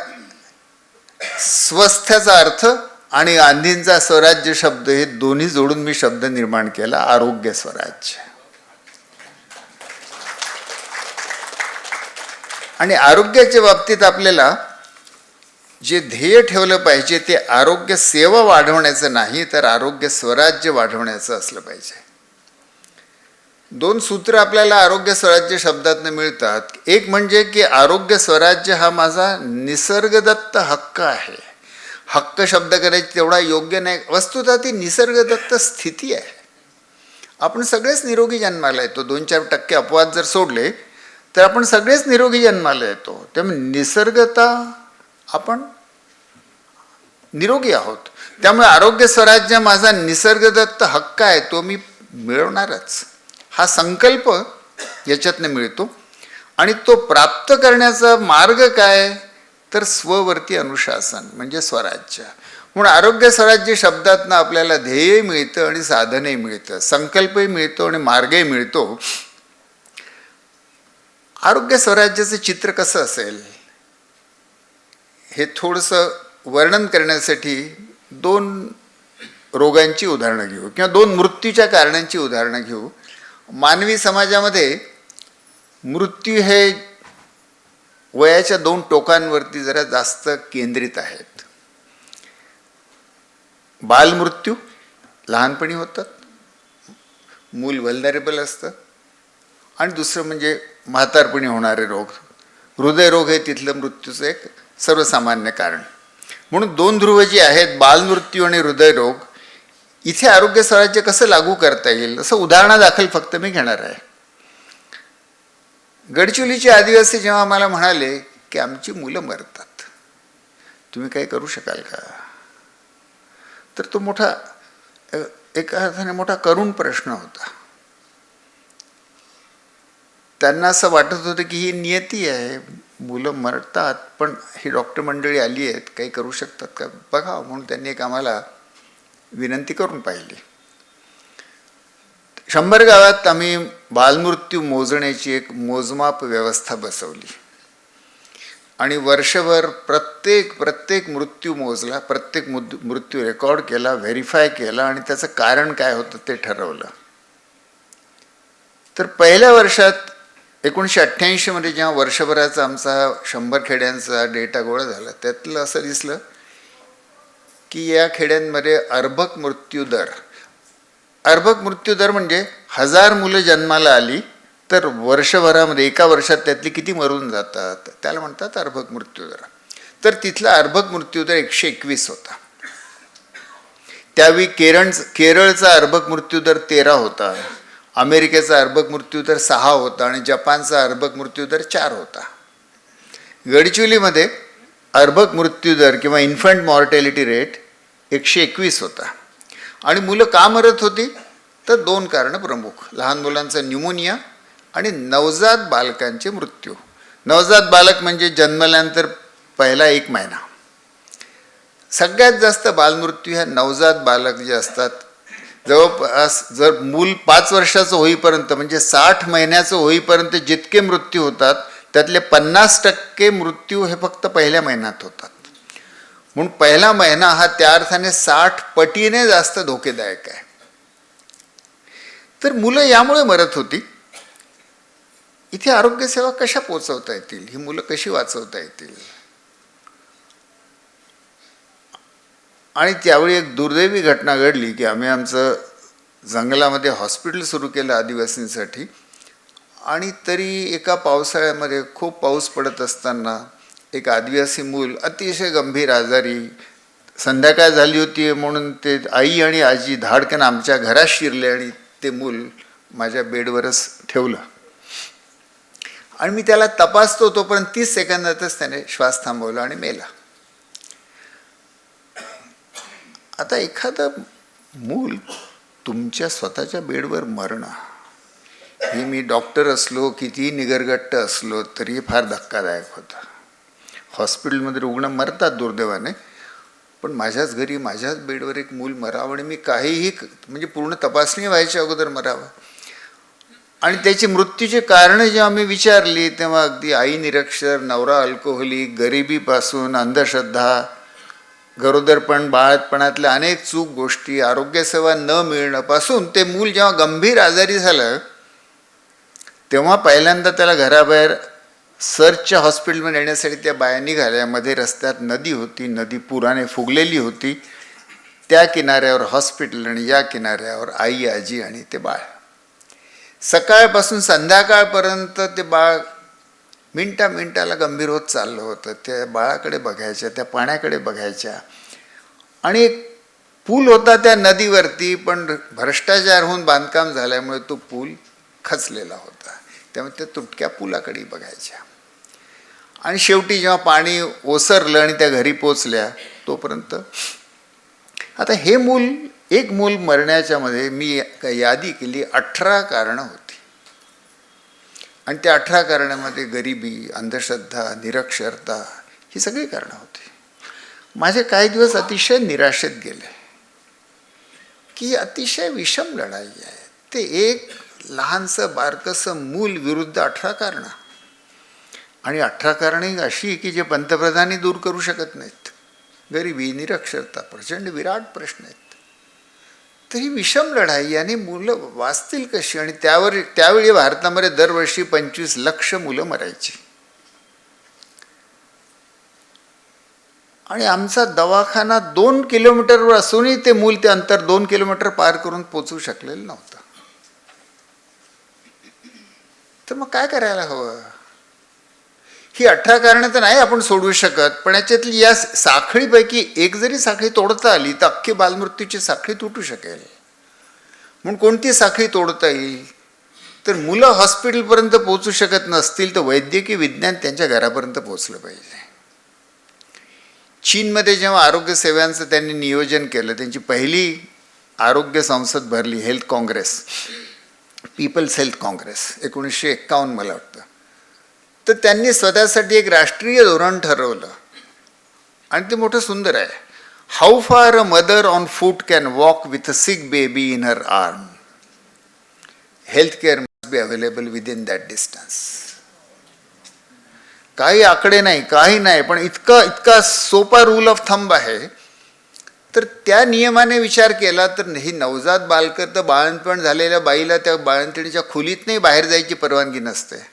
स्वस्थ्याचा अर्थ आणि गांधींचा स्वराज्य शब्द हे दोन्ही जोडून मी शब्द निर्माण केला, आरोग्य स्वराज्य. आणि आरोग्याच्या बाबतीत आपल्याला जे ध्येय ठेवलं पाहिजे ते आरोग्य सेवा वाढवण्याचं नाही, तर आरोग्य स्वराज्य वाढवण्याचं असलं पाहिजे. 2 सूत्र आपल्याला आरोग्य स्वराज्य शब्दातनं मिळतात. एक म्हणजे की आरोग्य स्वराज्य हा माझा निसर्गदत्त हक्क आहे. हक्क शब्द करायची तेवढा योग्य नाही, वस्तुतः ती निसर्गदत्त स्थिती आहे. आपण सगळेच निरोगी जन्माला येतो. 2-4% अपवाद जर सोडले तर आपण सगळेच निरोगी जन्माला येतो. त्यामुळे निसर्गता आपण निरोगी आहोत. त्यामुळे आरोग्य स्वराज्य माझा निसर्गदत्त हक्क आहे, तो मी मिळवणारच. हा संकल्प याच्यातनं मिळतो. आणि तो प्राप्त करण्याचा मार्ग काय, तर स्ववर्ती अनुशासन म्हणजे स्वराज्य. म्हणून आरोग्य स्वराज्य शब्दातनं आपल्याला ध्येय मिळतं आणि साधनही मिळतं, संकल्पही मिळतो आणि मार्गही मिळतो. आरोग्य स्वराज्याचं चित्र कसं असेल हे थोडंसं वर्णन करण्यासाठी 2 रोगांची उदाहरणं घेऊ किंवा 2 मृत्यूच्या कारणांची उदाहरणं घेऊ. मानवी समाजामध्ये मृत्यू हे वयाच्या 2 टोकांवरती जरा जास्त केंद्रित आहेत. बालमृत्यू लहानपणी होतात, मूल व्हल्नरेबल असतं. आणि दुसरं म्हणजे म्हातारपणी होणारे रोग. हृदयरोग हे तिथलं मृत्यूचं एक सर्वसामान्य कारण. म्हणून 2 ध्रुव जी आहेत, बालमृत्यू आणि हृदयरोग, इथे आरोग्य स्वराज्य कसं लागू करता येईल असं उदाहरणादाखल फक्त मी घेणार आहे. गडचिरोलीचे आदिवासी जेव्हा आम्हाला म्हणाले की आमची मुलं मरतात, तुम्ही काही करू शकाल का, तर तो मोठा एका अर्थाने मोठा करुण प्रश्न होता. त्यांना असं वाटत होतं की ही नियती आहे, मुलं मरतात, पण ही डॉक्टर मंडळी आली आहेत, काही करू शकतात का बघा. म्हणून त्यांनी एक आम्हाला विनंती करून पाहिली. 100 गावात आम्ही बालमृत्यू मोजण्याची एक मोजमाप व्यवस्था बसवली आणि वर्षभर प्रत्येक मृत्यू मोजला, प्रत्येक मृत्यू रेकॉर्ड केला, व्हेरीफाय केला आणि त्याचं कारण काय होतं ते ठरवलं. तर पहिल्या वर्षात 1988 मध्ये जेव्हा वर्षभराचा आमचा 100 खेड्यांचा डेटा गोळा झाला, त्यातलं असं दिसलं की या खेड्यांमध्ये अर्भक मृत्यूदर म्हणजे 1000 मुलं जन्माला आली तर वर्षभरामध्ये एका वर्षात त्यातली किती मरून जातात, त्याला म्हणतात अर्भक मृत्यूदर. तर तिथला अर्भक मृत्यूदर 121 होता. त्यावेळी केरळचा अर्भक मृत्यूदर 13 होता, अमेरिकेचा अर्भक मृत्यूदर 6 होता आणि जपानचा अर्भक मृत्यूदर 4 होता. गडचिरोलीमध्ये अर्भक मृत्यूदर किंवा इन्फंट मॉर्टॅलिटी रेट 121 होता. आणि मुलं का मरत होती, तर 2 कारणं प्रमुख: लहान मुलांचा न्यूमोनिया आणि नवजात बालकांचे मृत्यू. नवजात बालक म्हणजे जन्मल्यानंतर पहिला 1 महिना. सगळ्यात जास्त बालमृत्यू ह्या नवजात बालक जे असतात, जवळपास जर मूल 5 वर्षाचं होईपर्यंत म्हणजे 60 महिन्याचं होईपर्यंत जितके मृत्यू होतात त्यातले 50% मृत्यू हे फक्त पहिल्या महिन्यात होतात. म्हणून पहिला महिना हा त्या अर्थाने 60 पटीने जास्त धोकेदायक आहे. तर मुलं यामुळे मरत होती. इथे आरोग्यसेवा कशा पोचवता येतील, ही मुलं कशी वाचवता येतील. आणि त्यावेळी एक दुर्दैवी घटना घडली की आम्ही आमचं जंगलामध्ये हॉस्पिटल सुरू केलं आदिवासींसाठी. आणि तरी एका पावसाळ्यामध्ये खूप पाऊस पडत असताना एक आदिवासी मूल अतिशय गंभीर आजारी, संध्याकाळ झाली होती म्हणून ते आई आणि आजी धाडकन आमच्या घरात शिरले आणि ते मूल माझ्या बेडवरच ठेवलं. आणि मी त्याला तपासतो तोपर्यंत 30 सेकंदातच त्याने श्वास थांबवला आणि मेला. आता एखादं मूल तुमच्या स्वतःच्या बेडवर मरणं, ही मी डॉक्टर असलो, कितीही निगरगट्ट असलो तरी फार धक्कादायक होतं. हॉस्पिटलमध्ये रुग्ण मरतात दुर्दैवाने, पण माझ्याच घरी माझ्याच बेडवर एक मूल मरावं आणि मी काहीही म्हणजे पूर्ण तपासणी व्हायच्या अगोदर मरावं. आणि त्याची मृत्यूची कारणं जेव्हा मी विचारली तेव्हा अगदी आई निरक्षर, नवरा अल्कोहोलिक, गरिबीपासून अंधश्रद्धा, गरोदरपण, बाळातपणातल्या अनेक चूक गोष्टी, आरोग्यसेवा न मिळण्यापासून ते मूल जेव्हा गंभीर आजारी झालं तेव्हा पहिल्यांदा त्याला घराबाहेर सर्चच्या हॉस्पिटलमध्ये येण्यासाठी त्या बाया निघाल्या. मध्ये रस्त्यात नदी होती, नदी पुराने फुगलेली होती. त्या किनाऱ्यावर हॉस्पिटल आणि या किनाऱ्यावर आई, आजी आणि ते बाळ. सकाळपासून संध्याकाळपर्यंत ते बाळ मिनटाला गंभीर होत चाललं होतं. त्या बाळाकडे बघायच्या, त्या पाण्याकडे बघायच्या. आणि एक पूल होता त्या नदीवरती, पण भ्रष्टाचार होऊन बांधकाम झाल्यामुळे तो पूल खचलेला होता. त्यामुळे त्या तुटक्या पुलाकडे बघायच्या. आणि शेवटी जेव्हा पाणी ओसरलं आणि त्या घरी पोचल्या तोपर्यंत आता हे एक मूल मरण्याच्या मध्ये मी यादी केली 18 कारणं होती. आणि त्या 18 कारणामध्ये गरिबी, अंधश्रद्धा, निरक्षरता ही सगळी कारणं होती. माझे काही दिवस अतिशय निराशेत गेले की अतिशय विषम लढाई आहे. ते एक लहानसं बारकसं मूल विरुद्ध 18 कारणं. आणि 18 कारणं अशी की जे पंतप्रधानांनी दूर करू शकत नाहीत. गरिबी, निरक्षरता, प्रचंड विराट प्रश्न आहेत. तर ही विषम लढाई आणि मुलं वाचतील कशी? आणि त्यावेळी भारतामध्ये दरवर्षी 25 लाख मुलं मरायची. आणि आमचा दवाखाना 2 किलोमीटरवर असूनही ते मूल ते अंतर 2 किलोमीटर पार करून पोचू शकलेलं नव्हतं. तर मग काय करायला हवं? ही 18 कारणं तर नाही आपण सोडवू शकत, पण याच्यातली या साखळीपैकी एक जरी साखळी तोडता आली तर अख्खी बालमृत्यूची साखळी तुटू शकेल. म्हणून कोणती साखळी तोडता येईल? तर मुलं हॉस्पिटलपर्यंत पोहोचू शकत नसतील तर वैद्यकीय विज्ञान त्यांच्या घरापर्यंत पोहोचलं पाहिजे. चीनमध्ये जेव्हा आरोग्य सेवांचं त्यांनी नियोजन केलं, त्यांची पहिली आरोग्य संसद भरली, health congress, people's health congress, 1951 मला वाटतं. तर त्यांनी स्वतःसाठी एक राष्ट्रीय धोरण ठरवलं आणि ते मोठं सुंदर आहे. हाऊ फार a mother on foot can walk with a six baby in her arm, health care must be available with in that distance. काही आकडे नाही, काही नाही, पण इतका सोपा रूल ऑफ थंब आहे. तर त्या नियमाने विचार केला तर ही नवजात बालकं तर बाळंतपण झालेल्या बाईला त्या बाळंतणीच्या खोलीत नाही बाहेर जायची परवानगी नसते.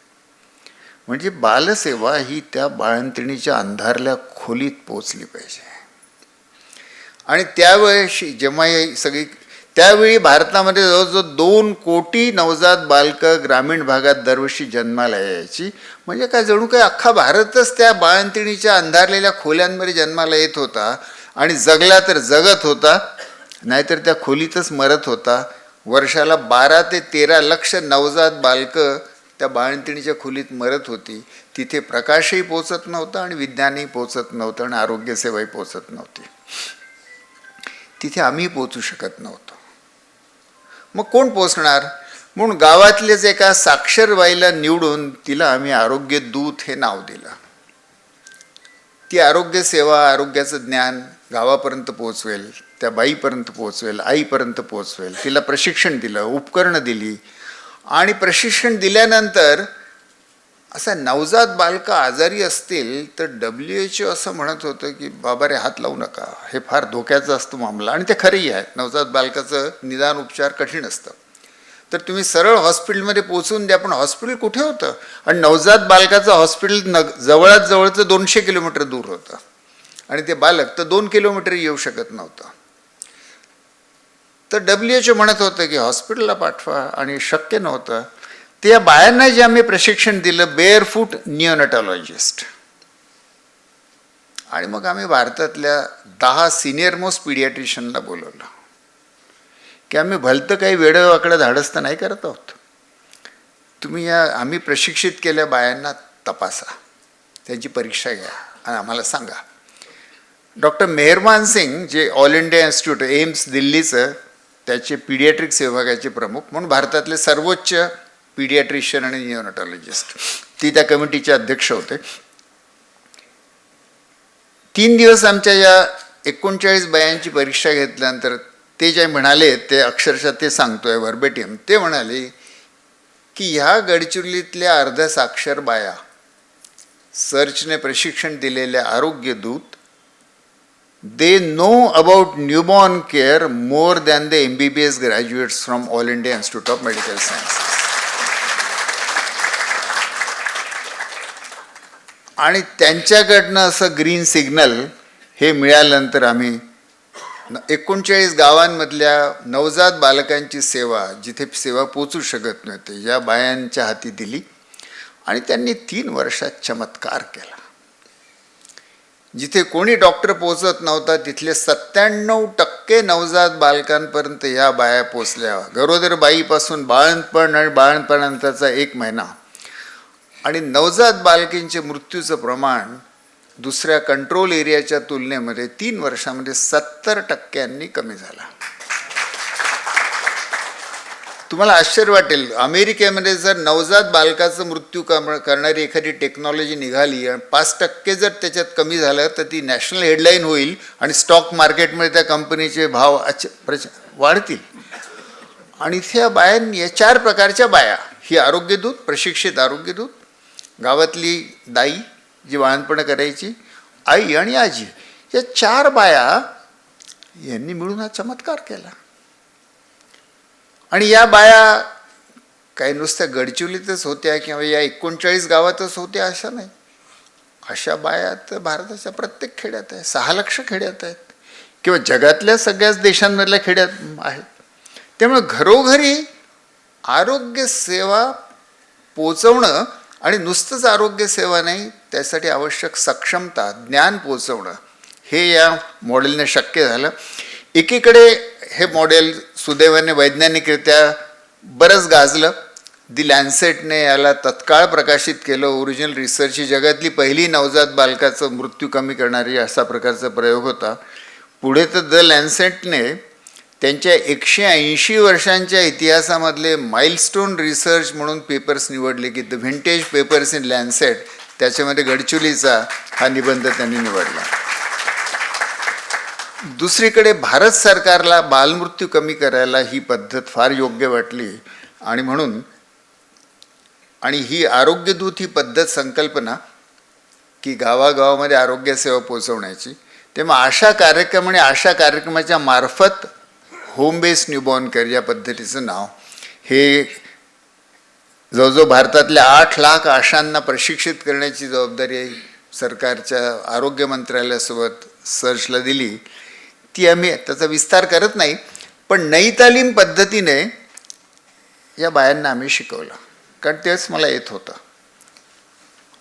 म्हणजे बालसेवा ही त्या बाळंतणीच्या अंधारल्या खोलीत पोचली पाहिजे. आणि त्यावेळी जेव्हा त्यावेळी भारतामध्ये जवळजवळ 2 कोटी नवजात बालकं ग्रामीण भागात दरवर्षी जन्माला यायची. म्हणजे काय जणू काय अख्खा भारतच त्या बाळंतणीच्या अंधारलेल्या खोल्यांमध्ये जन्माला येत होता. आणि जगला तर जगत होता, नाहीतर त्या खोलीतच मरत होता. वर्षाला 12 ते 13 लाख नवजात बालकं त्या बाळंतणीच्या खोलीत मरत होती. तिथे प्रकाशही पोचत नव्हता आणि विज्ञानही पोचत नव्हतं आणि आरोग्यसेवाही पोचत नव्हती. तिथे आम्ही पोचू शकत नव्हतो. मग कोण पोचणार? म्हणून गावातलेच एका साक्षर बाईला निवडून तिला आम्ही आरोग्य दूत हे नाव दिलं. ती आरोग्यसेवा, आरोग्याचं ज्ञान गावापर्यंत पोचवेल, त्या बाईपर्यंत पोचवेल, आईपर्यंत पोचवेल. तिला प्रशिक्षण दिलं, उपकरणं दिली. आणि प्रशिक्षण दिल्यानंतर असा नवजात बालकं आजारी असतील तर WHO असं म्हणत होतं की बाबा रे हात लावू नका, हे फार धोक्याचं असतं मामला. आणि ते खरंही आहे, नवजात बालकाचं निदान उपचार कठीण असतं. तर तुम्ही सरळ हॉस्पिटलमध्ये पोचवून द्या. पण हॉस्पिटल कुठे होतं? आणि नवजात बालकाचं हॉस्पिटल जवळात जवळचं 200 किलोमीटर दूर होतं. आणि ते बालक तर 2 किलोमीटर येऊ शकत नव्हतं. तर WHO म्हणत होतं की हॉस्पिटलला पाठवा, आणि शक्य नव्हतं. त्या बायांना जे आम्ही प्रशिक्षण दिलं, बेअरफूट निओनॅटॉलॉजिस्ट. आणि मग आम्ही भारतातल्या 10 सिनियर मोस्ट पिडियाट्रिशियनला बोलवलं की आम्ही भलतं काही वेडंवाकडं धाडस तर नाही करत आहोत. तुम्ही आम्ही प्रशिक्षित केल्या बायांना तपासा, त्यांची परीक्षा घ्या आणि आम्हाला सांगा. डॉक्टर मेहरमान सिंग, जे ऑल इंडिया इन्स्टिट्यूट एम्स दिल्लीचं त्याचे पिडियाट्रिक्स विभागाचे प्रमुख, म्हणून भारतातले सर्वोच्च पिडियाट्रिशियन आणि निओनॅटॉलॉजिस्ट, ती त्या कमिटीचे अध्यक्ष होते. 3 दिवस आमच्या या 39 बायांची परीक्षा घेतल्यानंतर ते जे म्हणाले, ते अक्षरशः ते सांगतोय व्हर्बेटियम, ते म्हणाले की ह्या गडचिरोलीतल्या अर्ध्या साक्षर बाया, सर्चने प्रशिक्षण दिलेल्या आरोग्य दूत, they know about newborn care more than the MBBS graduates from All India Institute of Medical Sciences. त्यांच्याकडनं असं ग्रीन सिग्नल हे मिळाल्यानंतर आम्ही 39 गावांमधल्या नवजात बालकांची सेवा, जिथे सेवा पोचू शकत नव्हते, या बायांच्या हाती दिली आणि त्यांनी 3 वर्षात चमत्कार केला. जिथे कोणी डॉक्टर पोचत नव्हता तिथले 97% नवजात बालकांपर्यंत या बाया पोचल्या. गरोदर बाईपासून बाळंतपण आणि बाळंतपणानंतरचा 1 महिना. आणि नवजात बालकांचे मृत्यूचं प्रमाण दुसऱ्या कंट्रोल एरियाच्या तुलनेमध्ये 3 वर्षामध्ये 70% कमी झाला. तुम्हाला आश्चर्य वाटेल, अमेरिकेमध्ये जर नवजात बालकाचं मृत्यू करणारी एखादी टेक्नॉलॉजी निघाली आणि 5% जर त्याच्यात कमी झालं तर ती नॅशनल हेडलाईन होईल आणि स्टॉक मार्केटमध्ये त्या कंपनीचे भाव वाढतील. आणि इथे बायांनी, या 4 प्रकारच्या बाया, ही आरोग्यदूत, प्रशिक्षित आरोग्यदूत, गावातली दाई जी बाळंतपण करायची, आई आणि आजी, या 4 बाया यांनी मिळून हा चमत्कार केला. आणि या बाया काही नुसत्या गडचिरोलीतच होत्या किंवा या 39 गावातच होत्या अशा नाही. अशा बाया तर भारताच्या प्रत्येक खेड्यात आहे. 6 लाख खेड्यात आहेत किंवा जगातल्या सगळ्याच देशांमधल्या खेड्यात आहेत. त्यामुळे घरोघरी आरोग्य सेवा पोचवणं, आणि नुसतंच आरोग्य सेवा नाही, त्यासाठी आवश्यक सक्षमता, ज्ञान पोचवणं, हे या मॉडेलने शक्य झालं. एकीकडे हे मॉडेल सुदैवाने वैज्ञानिकरित्या बरंच गाजलं. दी लॅन्सेटने याला तत्काळ प्रकाशित केलं. ओरिजिनल रिसर्च ही जगातली पहिली नवजात बालकाचं मृत्यू कमी करणारी असा प्रकारचा प्रयोग होता. पुढे तर द लॅन्सेटने त्यांच्या 180 वर्षांच्या इतिहासामधले माइलस्टोन रिसर्च म्हणून पेपर्स निवडले की the vintage papers in Lancet. त्याच्यामध्ये गडचिरोलीचा हा निबंध त्यांनी निवडला. दुसरीकडे भारत सरकारला बालमृत्यू कमी करायला ही पद्धत फार योग्य वाटली आणि म्हणून, आणि ही आरोग्यदूत ही पद्धत, संकल्पना की गावागावामध्ये आरोग्य सेवा पोचवण्याची, तेव्हा आशा कार्यक्रम आणि आशा कार्यक्रमाच्या मार्फत होम बेस न्यूबॉर्न केअर या पद्धतीचं नाव, हे जवळजवळ भारतातल्या 8 लाख आशांना प्रशिक्षित करण्याची जबाबदारी सरकारच्या आरोग्य मंत्रालयासोबत सर्चला दिली. ती आम्ही त्याचा विस्तार करत नाही, पण नई तालीम पद्धतीने या बायांना आम्ही शिकवलं, कारण तेच मला येत होतं.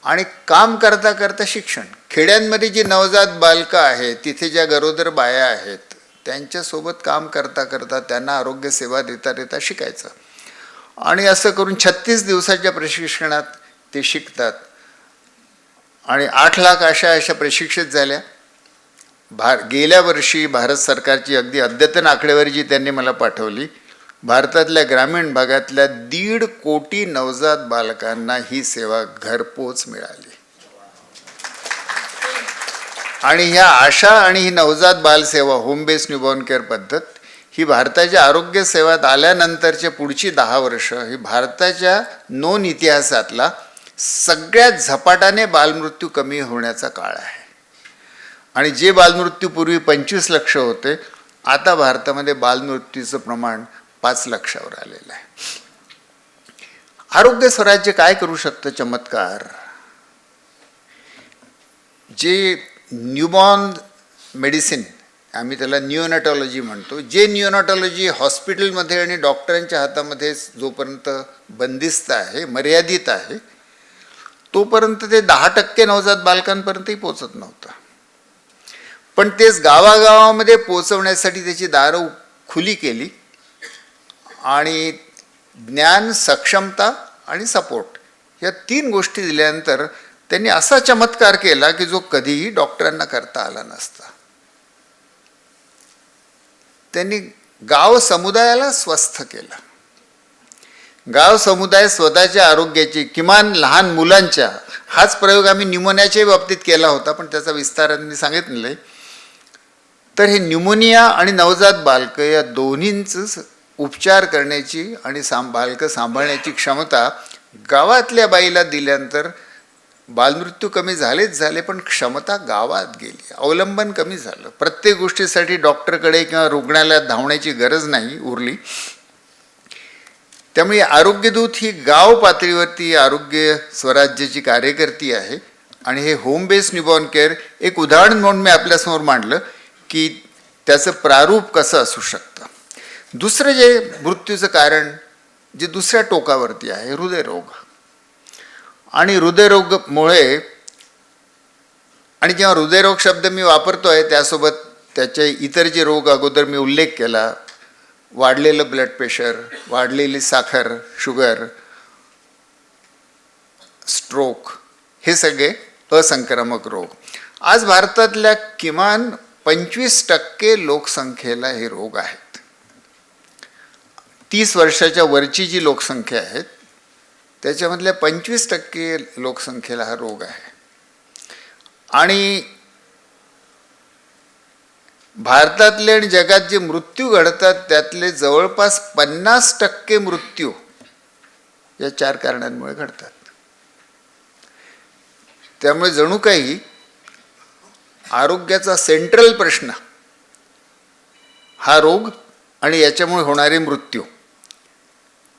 आणि काम करता करता शिक्षण, खेड्यांमध्ये जी नवजात बालकं आहेत, तिथे ज्या गरोदर बाया आहेत, त्यांच्यासोबत काम करता करता त्यांना आरोग्य सेवा देता देता शिकायचं. आणि असं करून 36 दिवसाच्या प्रशिक्षणात ते शिकतात. आणि 8 लाख अशा प्रशिक्षित झाल्या. गेल्या वर्षी भारत सरकारची अगदी अद्यतन आकडेवारी जी त्यांनी मला पाठवली, भारतातल्या ग्रामीण भागातल्या 1.5 कोटी नवजात बालकांना ही सेवा घरपोच मिळाली. आणि ह्या आशा आणि ही नवजात बालसेवा, होम बेस न्यूबॉर्न केअर पद्धत, ही भारताच्या आरोग्य सेवेत आल्यानंतरचे पुढची 10 वर्ष ही भारताच्या नोंद इतिहासातला सगळ्यात झपाट्याने बालमृत्यू कमी होण्याचा काळ आहे. आणि जे बालमृत्यू पूर्वी 25 लाख होते, आता भारतामध्ये बालमृत्यूचं प्रमाण 5 लाखावर आलेलं आहे. आरोग्य स्वराज्य काय करू शकतं? चमत्कार. जे न्यूबॉर्न मेडिसिन, आम्ही त्याला न्यूनॅटॉलॉजी म्हणतो, जे न्यूनॅटॉलॉजी हॉस्पिटलमध्ये आणि डॉक्टरांच्या हातामध्ये जोपर्यंत बंदिस्त आहे, मर्यादित आहे, तोपर्यंत ते 10% नवजात बालकांपर्यंतही पोचत नव्हतं. पण तेच गावागावामध्ये पोचवण्यासाठी त्याची दारं खुली केली आणि ज्ञान, सक्षमता आणि सपोर्ट या 3 गोष्टी दिल्यानंतर त्यांनी असा चमत्कार केला की जो कधीही डॉक्टरांना करता आला नसता. त्यांनी गाव समुदायाला स्वस्थ केलं. गाव समुदाय स्वतःच्या आरोग्याची, किमान लहान मुलांच्या, हाच प्रयोग आम्ही न्यूमोनियाच्या बाबतीत केला होता, पण त्याचा विस्ताराने सांगितलं. तर हे न्यूमोनिया आणि नवजात बालकं या दोन्हींच उपचार करण्याची आणि बालकं सांभाळण्याची क्षमता गावातल्या बाईला दिल्यानंतर बालमृत्यू कमी झालेच झाले, पण क्षमता गावात गेली, अवलंबन कमी झालं. प्रत्येक गोष्टीसाठी डॉक्टरकडे किंवा रुग्णालयात धावण्याची गरज नाही उरली. त्यामुळे आरोग्यदूत ही गाव पातळीवरती आरोग्य स्वराज्याची कार्यकर्ती आहे आणि हे होम बेस्ड न्यूबॉर्न केअर एक उदाहरण म्हणून मी आपल्यासमोर मांडलं की त्याचं प्रारूप कसं असू शकतं. दुसरं जे मृत्यूचं कारण जे दुसऱ्या टोकावरती आहे हृदयरोग. आणि हृदयरोगमुळे, आणि जेव्हा हृदयरोग शब्द मी वापरतोय त्यासोबत त्याचे इतर जे रोग अगोदर मी उल्लेख केला, वाढलेलं ब्लड प्रेशर, वाढलेली साखर, शुगर, स्ट्रोक, हे सगळे असंक्रामक रोग. आज भारतातल्या किमान 25% लोकसंख्येला हे रोग आहेत. 30 वर्षाच्या वरची जी लोकसंख्या आहे त्याच्यामधल्या 25% लोकसंख्येला हा रोग आहे. आणि भारतातले आणि जगात जे मृत्यू घडतात त्यातले जवळपास 50% मृत्यू या 4 कारणांमुळे घडतात. त्यामुळे जणू काही आरोग्याचा सेंट्रल प्रश्न हा रोग आणि याच्यामुळे होणारे मृत्यू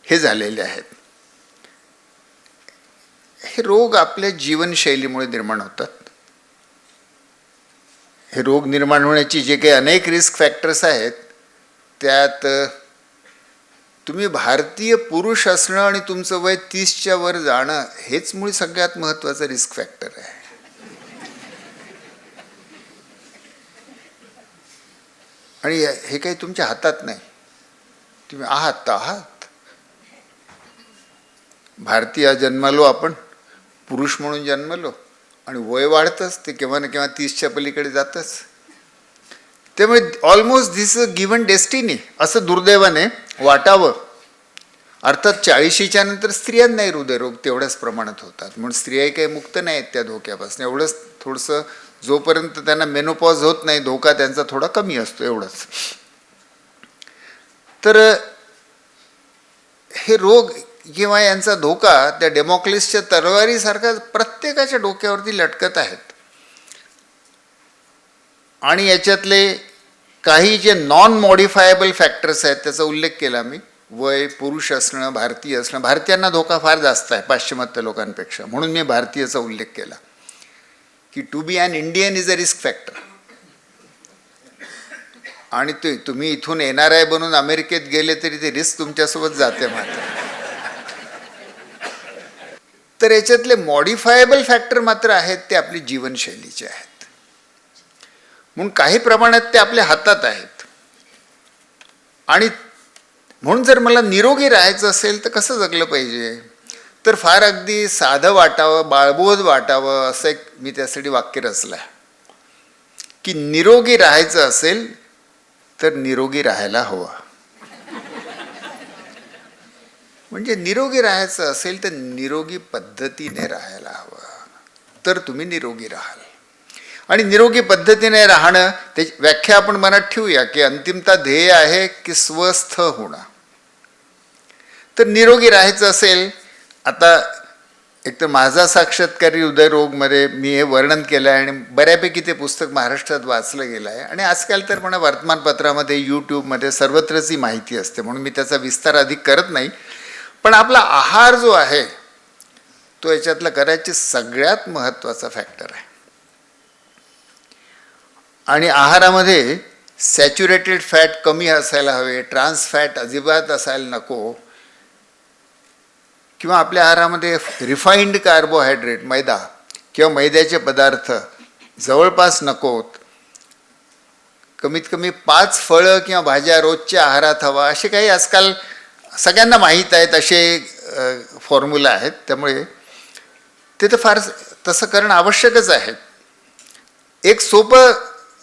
हे झालेले आहेत. हे रोग आपल्या जीवनशैलीमुळे निर्माण होतात. हे रोग निर्माण होण्याची जे काही अनेक रिस्क फॅक्टर्स आहेत त्यात तुम्ही भारतीय पुरुष असणं आणि तुमचं वय 30च्या वर जाणं हेच मुळी सगळ्यात महत्त्वाचं रिस्क फॅक्टर आहे. आणि हे काही तुमच्या हातात नाही. तुम्ही आहात. भारतीय जन्मलो आपण, पुरुष म्हणून जन्मलो, आणि वय वाढतंच, ते केव्हा ना केव्हा 30च्या पलीकडे जातच. त्यामुळे almost this a given destiny असं दुर्दैवाने वाटावं. अर्थात 40च्या नंतर स्त्रियांनाही हृदयरोग तेवढ्याच प्रमाणात होतात, म्हणून स्त्रियाही काही मुक्त नाही आहेत त्या धोक्यापासून. एवढंच थोडंसं, जोपर्यंत त्यांना मेनोपॉज होत नाही धोका त्यांचा थोडा कमी असतो, एवढंच. तर हे रोग किंवा यांचा धोका त्या डेमोक्लिसच्या तलवारीसारखा प्रत्येकाच्या डोक्यावरती लटकत आहेत. आणि याच्यातले काही जे नॉन मॉडिफायबल फॅक्टर्स आहेत त्याचा उल्लेख केला मी. वय, पुरुष असणं, भारतीय असणं. भारतीयांना धोका फार जास्त आहे पाश्चिमात्य लोकांपेक्षा, म्हणून मी भारतीयाचा उल्लेख केला की to be an Indian is a risk factor. आणि तुम्ही इथून NRI बनून अमेरिकेत गेले तरी ते रिस्क तुमच्यासोबत जाते मात्र. तर याच्यातले मॉडिफायबल फॅक्टर मात्र आहेत ते आपली जीवनशैलीचे आहेत, म्हणून काही प्रमाणात ते आपल्या हातात आहेत. आणि म्हणून जर मला निरोगी राहायचं असेल तर कसं जगलं पाहिजे, तर फार अगदी साधं वाटावं, बाळबोध वाटावं असं एक मी त्यासाठी वाक्य रचलं आहे की निरोगी राहायचं असेल तर निरोगी राहायला हवं. म्हणजे निरोगी राहायचं असेल तर निरोगी पद्धतीने राहायला हवं, तर तुम्ही निरोगी राहाल. आणि निरोगी पद्धतीने राहणं त्याची व्याख्या आपण मनात ठेवूया की अंतिमता ध्येय आहे की स्वस्थ होणं. तर निरोगी राहायचं असेल, आता एक तर माझा साक्षात्कारी हृदयरोगमध्ये मी हे वर्णन केलं आहे आणि बऱ्यापैकी ते पुस्तक महाराष्ट्रात वाचलं गेलं आहे. आणि आजकाल तर म्हणा वर्तमानपत्रामध्ये, यूट्यूबमध्ये सर्वत्रच ही माहिती असते, म्हणून मी त्याचा विस्तार अधिक करत नाही. पण आपला आहार जो आहे तो याच्यातला करायचे सगळ्यात महत्त्वाचा फॅक्टर आहे. आणि आहारामध्ये सॅच्युरेटेड फॅट कमी असायला हवे, ट्रान्स फॅट अजिबात असायला नको, किंवा आपल्या आहारामध्ये रिफाईंड कार्बोहायड्रेट, मैदा किंवा मैद्याचे पदार्थ जवळपास नकोत. कमीत कमी 5 फळं किंवा भाज्या रोजच्या आहारात हवा, असे काही आजकाल सगळ्यांना माहीत आहेत असे फॉर्म्युला आहेत. त्यामुळे ते तर फार तसं करणं आवश्यकच आहे. एक सोपं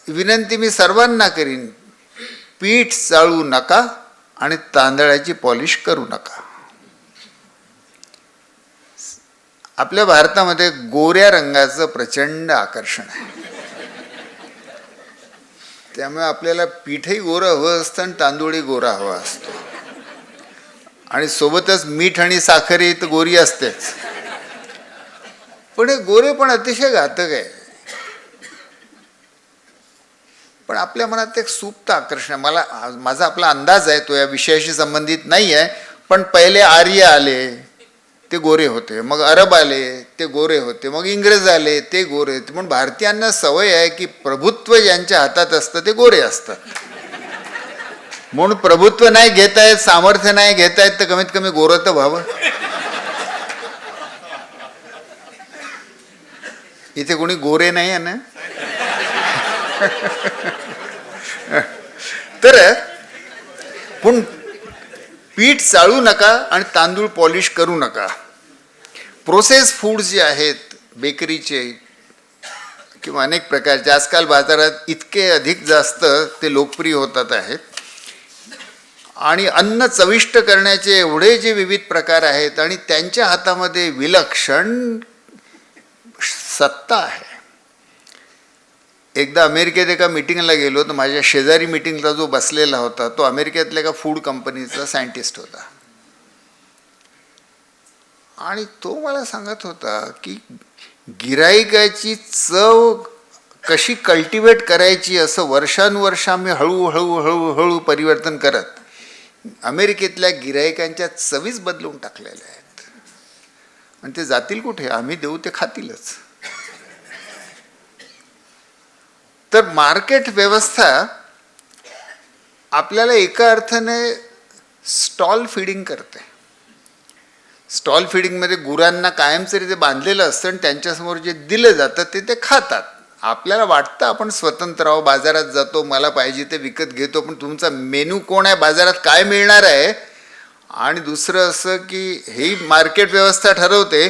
विनंती मी सर्वांना करीन, पीठ चाळू नका आणि तांदळाची पॉलिश करू नका. आपल्या भारतामध्ये गोऱ्या रंगाचं प्रचंड आकर्षण आहे, त्यामुळे आपल्याला पीठही गोरं हवं असतं आणि तांदूळही गोरा हवा असतो, आणि सोबतच मीठ आणि साखरही तर गोरी असतेच. पण हे गोरे पण अतिशय घातक आहे. पण आपल्या मनात एक सुप्त आकर्षण, माझा आपला अंदाज आहे, तो या विषयाशी संबंधित नाही आहे, पण पहिले आर्य आले ते गोरे होते, मग अरब आले ते गोरे होते, मग इंग्रज आले ते गोरे होते. म्हणून भारतीयांना सवय आहे की प्रभुत्व ज्यांच्या हातात असतं ते गोरे असतात. म्हणून प्रभुत्व नाही घेतायत, सामर्थ्य नाही घेतायत, तर कमीत कमी गोरं तर व्हावं. इथे कोणी गोरे नाही आहे ना. तर पण पीठ चाळू नका आणि तांदूळ पॉलिश करू नका. प्रोसेस फूड्स जे आहेत बेकरीचे किंवा अनेक प्रकारचे आजकाल बाजारात इतके अधिक जास्त ते लोकप्रिय होतात आहेत. आणि अन्न चविष्ट करण्याचे एवढे जे विविध प्रकार आहेत आणि त्यांच्या हातामध्ये विलक्षण सत्ता आहे. एकदा अमेरिकेत एका मीटिंगला गेलो तर माझ्या शेजारी मीटिंगला जो बसलेला होता तो अमेरिकेतल्या एका फूड कंपनीचा सायंटिस्ट होता. आणि तो मला सांगत होता की गिराईकाची चव कशी कल्टिवेट करायची असं वर्षानुवर्ष आम्ही हळूहळू परिवर्तन करत अमेरिकेतल्या गिराईकांच्या चवीच बदलून टाकलेल्या आहेत. आणि ते जातील कुठे? आम्ही देऊ ते खातीलच. तर मार्केट व्यवस्था आपल्याला एका अर्थाने स्टॉल फिडिंग करते. स्टॉल फिडिंगमध्ये गुरांना कायमचं ते बांधलेलं असतं आणि त्यांच्यासमोर जे दिलं जातं ते खातात. आपल्याला वाटतं आपण स्वतंत्र आहो, बाजारात जातो, मला पाहिजे ते विकत घेतो, पण तुमचा मेनू कोण आहे, बाजारात काय मिळणार आहे. आणि दुसरं असं की ही मार्केट व्यवस्था ठरवते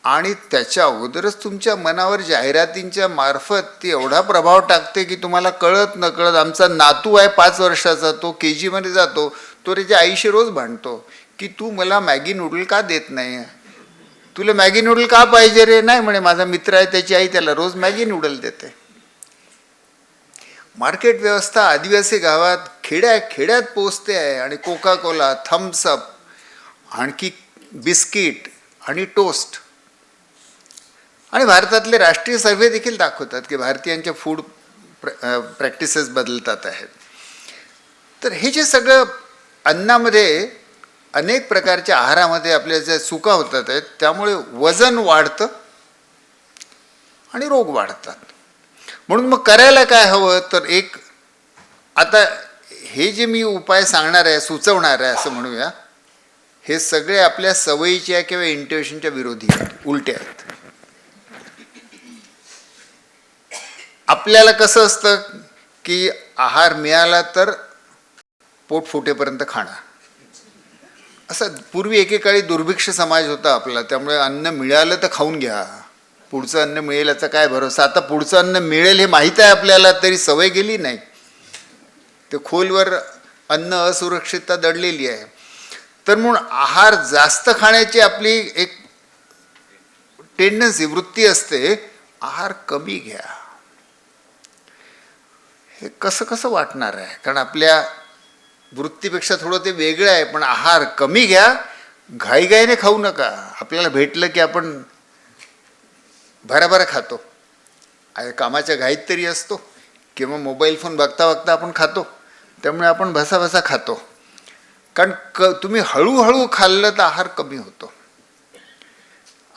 आणि त्याच्या अगोदरच तुमच्या मनावर जाहिरातींच्या मार्फत ती एवढा प्रभाव टाकते की तुम्हाला कळत नकळत. आमचा नातू आहे 5 वर्षाचा, तो KG मध्ये जातो, तो त्याच्या आईशी रोज भांडतो की तू मला मॅगी नूडल का देत नाही, तुला मॅगी नूडल का पाहिजे रे. नाही म्हणे, माझा मित्र आहे त्याची आई त्याला रोज मॅगी नूडल देते. मार्केट व्यवस्था आदिवासी गावात खेड्यात पोचते आहे. आणि कोका कोला, थम्सअप, आणखी बिस्किट आणि टोस्ट. आणि भारतातले राष्ट्रीय सर्वे देखील दाखवतात की भारतीयांच्या फूड प्रॅक्टिसेस बदलतात आहेत. तर हे जे सगळं अन्नामध्ये अनेक प्रकारच्या आहारामध्ये आपल्या ज्या चुका होतात आहेत त्यामुळे वजन वाढतं आणि रोग वाढतात. म्हणून मग करायला काय हवं तर एक आता हे जे मी उपाय सांगणार आहे, सुचवणार आहे असं म्हणूया, हे सगळे आपल्या सवयीच्या किंवा इंट्युशनच्या विरोधी उलटे आहेत. आपल्याला कसं असतं की आहार मिळाला तर पोट फुटेपर्यंत खाणं, असं पूर्वी एकेकाळी दुर्भिक्ष समाज होता आपला, त्यामुळे अन्न मिळालं तर खाऊन घ्या, पुढचं अन्न मिळेल याचा काय भरोसा. आता पुढचं अन्न मिळेल हे माहीत आहे आपल्याला तरी सवय गेली नाही. ते खोलवर अन्न असुरक्षितता दडलेली आहे. तर म्हणून आहार जास्त खाण्याची आपली एक टेंडन्सी, वृत्ती असते, आहार कमी घ्या. हे कसं वाटणार आहे, कारण आपल्या वृत्तीपेक्षा थोडं ते वेगळं आहे. पण आहार कमी घ्या, घाईघाईने खाऊ नका. आपल्याला भेटलं की आपण भराभरा खातो, कामाच्या घाईत तरी असतो किंवा मोबाईल फोन बघता बघता आपण खातो, त्यामुळे आपण भसाभसा खातो. कारण तुम्ही हळूहळू खाल्लं तर आहार कमी होतो.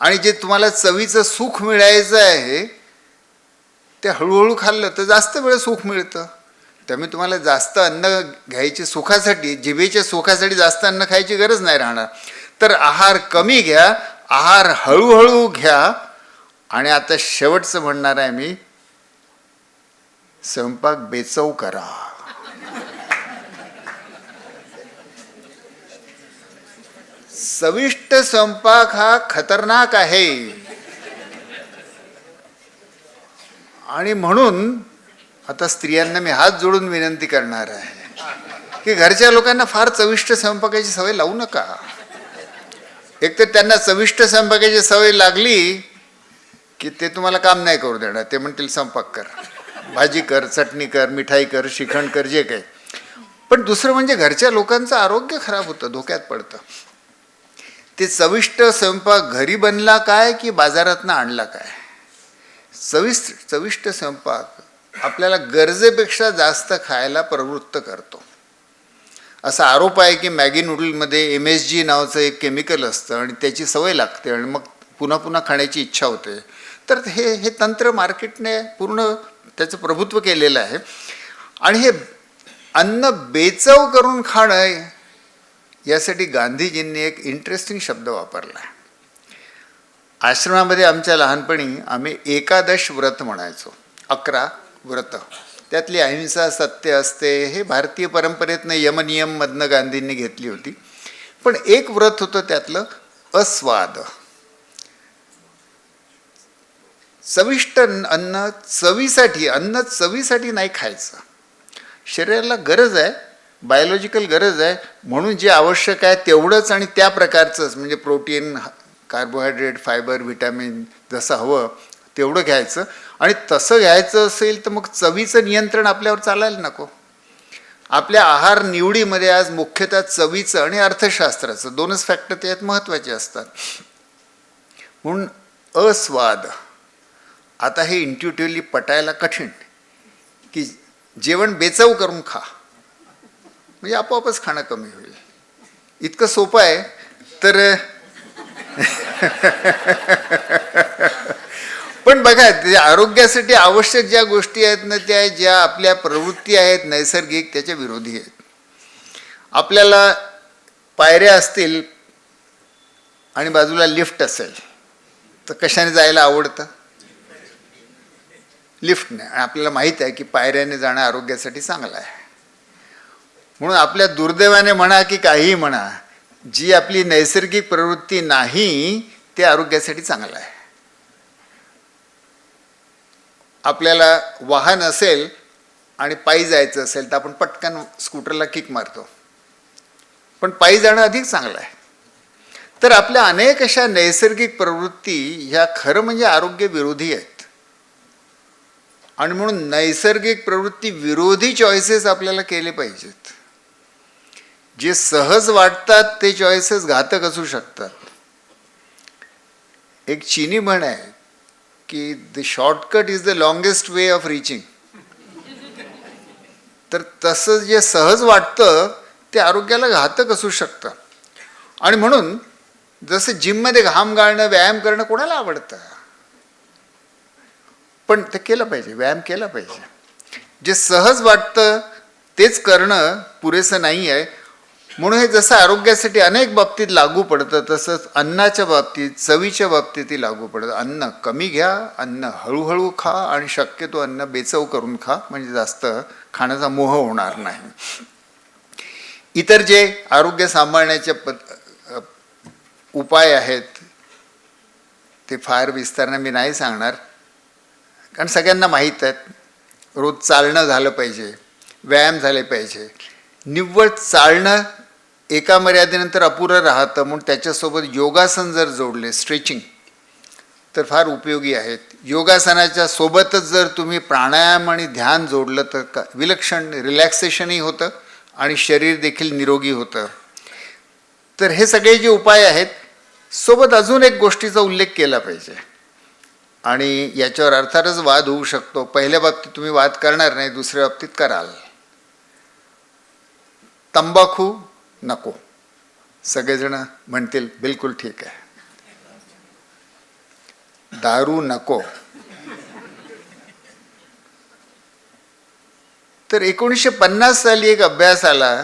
आणि जे तुम्हाला चवीचं सुख मिळायचं आहे ते हळूहळू खाल्लं तर जास्त वेळ सुख मिळतं. त्यामुळे तुम्हाला जास्त अन्न घ्यायची सुखासाठी, जिभेच्या सुखासाठी जास्त अन्न खायची गरज नाही राहणार. तर आहार कमी घ्या, आहार हळूहळू घ्या. आणि आता शेवटचं म्हणणार आहे मी, स्वयंपाक बेचव करा. चविष्ट स्वयंपाक हा खतरनाक आहे. आणि म्हणून आता स्त्रियांना मी हात जोडून विनंती करणार आहे की घरच्या लोकांना फार चविष्ट स्वयंपाकाची सवय लावू नका. एकतर त्यांना चविष्ट स्वयंपाकाची सवय लागली की ते तुम्हाला काम नाही करू देणार. ते म्हणतील स्वयंपाक कर, भाजी कर, चटणी कर, मिठाई कर, श्रीखंड कर, जे काही. पण दुसरं म्हणजे घरच्या लोकांचं आरोग्य खराब होतं, धोक्यात पडतं. ते चविष्ट स्वयंपाक घरी बनला काय की बाजारातनं आणला काय, चविष्ट स्वयंपाक आपल्याला गरजेपेक्षा जास्त खायला प्रवृत्त करतो. असा आरोप आहे की मॅगी नूडलमध्ये MSG नावाचं एक केमिकल असतं आणि त्याची सवय लागते आणि मग पुन्हा पुन्हा खाण्याची इच्छा होते. तर हे तंत्र मार्केटने पूर्ण त्याचं प्रभुत्व केलेलं आहे. आणि हे अन्न बेचव करून खाणं, यासाठी गांधीजींनी एक इंटरेस्टिंग शब्द वापरला. आश्रमामध्ये आमच्या लहानपणी आम्ही एकादश व्रत म्हणायचो, 11 व्रत. त्यातली अहिंसा, सत्य असते, हे भारतीय परंपरेतनं यमनियममधनं गांधींनी घेतली होती. पण एक व्रत होतं त्यातलं अस्वाद. चविष्ट अन्न चवीसाठी नाही खायचं. शरीराला गरज आहे, बायोलॉजिकल गरज आहे, म्हणून जे आवश्यक आहे तेवढंच आणि त्या प्रकारचंच, म्हणजे प्रोटीन, कार्बोहायड्रेट, फायबर, व्हिटॅमिन जसं हवं तेवढं घ्यायचं. आणि तसं घ्यायचं असेल तर मग चवीचं नियंत्रण आपल्यावर चालायला नको. आपल्या आहार निवडीमध्ये आज मुख्यतः चवीचं आणि अर्थशास्त्राचं 2च फॅक्टर त्यात महत्त्वाचे असतात. म्हणून अस्वाद. आता हे इंट्युटिव्हली पटायला कठीण की जेवण बेचव करून खा, म्हणजे आपोआपच खाणं कमी होईल. इतकं सोपं आहे. तर पण बघा, त्या आरोग्यासाठी आवश्यक ज्या गोष्टी आहेत ना, त्या ज्या आपल्या प्रवृत्ती आहेत नैसर्गिक, त्याच्या विरोधी आहेत. आपल्याला पायऱ्या असतील आणि बाजूला लिफ्ट असेल तर कशाने जायला आवडतं? लिफ्टने. आपल्याला माहीत आहे की पायऱ्याने जाणं आरोग्यासाठी चांगलं आहे. म्हणून आपल्या दुर्दैवाने म्हणा की काहीही म्हणा, जी आपली नैसर्गिक प्रवृत्ती नाही ते आरोग्यासाठी चांगलं आहे. आपल्याला वाहन असेल आणि पायी जायचं असेल तर आपण पटकन स्कूटरला किक मारतो, पण पायी जाणं अधिक चांगलं आहे. तर आपल्या अनेक अशा नैसर्गिक प्रवृत्ती ह्या खरं म्हणजे आरोग्य विरोधी आहेत. आणि म्हणून नैसर्गिक प्रवृत्ती विरोधी चॉईसेस आपल्याला केले पाहिजेत. जे सहज वाटतात ते चॉईसेस घातक असू शकतात. एक चीनी म्हण आहे की the shortcut is the longest way of reaching. तर तसं जे सहज वाटतं ते आरोग्याला घातक असू शकतं. आणि म्हणून जसं जिममध्ये घाम गाळणं, व्यायाम करणं कोणाला आवडतं, पण ते केलं पाहिजे, व्यायाम केला पाहिजे. जे सहज वाटतं तेच करणं पुरेसं नाही आहे. म्हणून हे जसं आरोग्यासाठी अनेक बाबतीत लागू पडतं, तसंच अन्नाच्या बाबतीत, चवीच्या बाबतीतही लागू पडतं. अन्न कमी घ्या, अन्न हळूहळू खा आणि शक्यतो अन्न बेचव करून खा, म्हणजे जास्त खाण्याचा मोह होणार नाही. इतर जे आरोग्य सांभाळण्याचे उपाय आहेत ते फार विस्ताराने मी नाही सांगणार, कारण सगळ्यांना माहीत आहेत. रोज चालणं झालं पाहिजे, व्यायाम झाले पाहिजे. निव्वळ चालणं एका मर्यादेनंतर अपुरं राहतं, म्हणून त्याच्यासोबत योगासन जर जोडले, स्ट्रेचिंग, तर फार उपयोगी आहेत. योगासनाच्या सोबतच जर तुम्ही प्राणायाम आणि ध्यान जोडलं तर विलक्षण रिलॅक्सेशनही होतं आणि शरीर देखील निरोगी होतं. तर हे सगळे जे उपाय आहेत, सोबत अजून एक गोष्टीचा उल्लेख केला पाहिजे. आणि याच्यावर अर्थातच वाद होऊ शकतो. पहिल्या बाबतीत तुम्ही वाद करणार नाही, दुसऱ्या बाबतीत कराल. तंबाखू नको. सगळेजण म्हणतील बिलकुल ठीक आहे. दारू नको. तर 1950 साली एक अभ्यास आला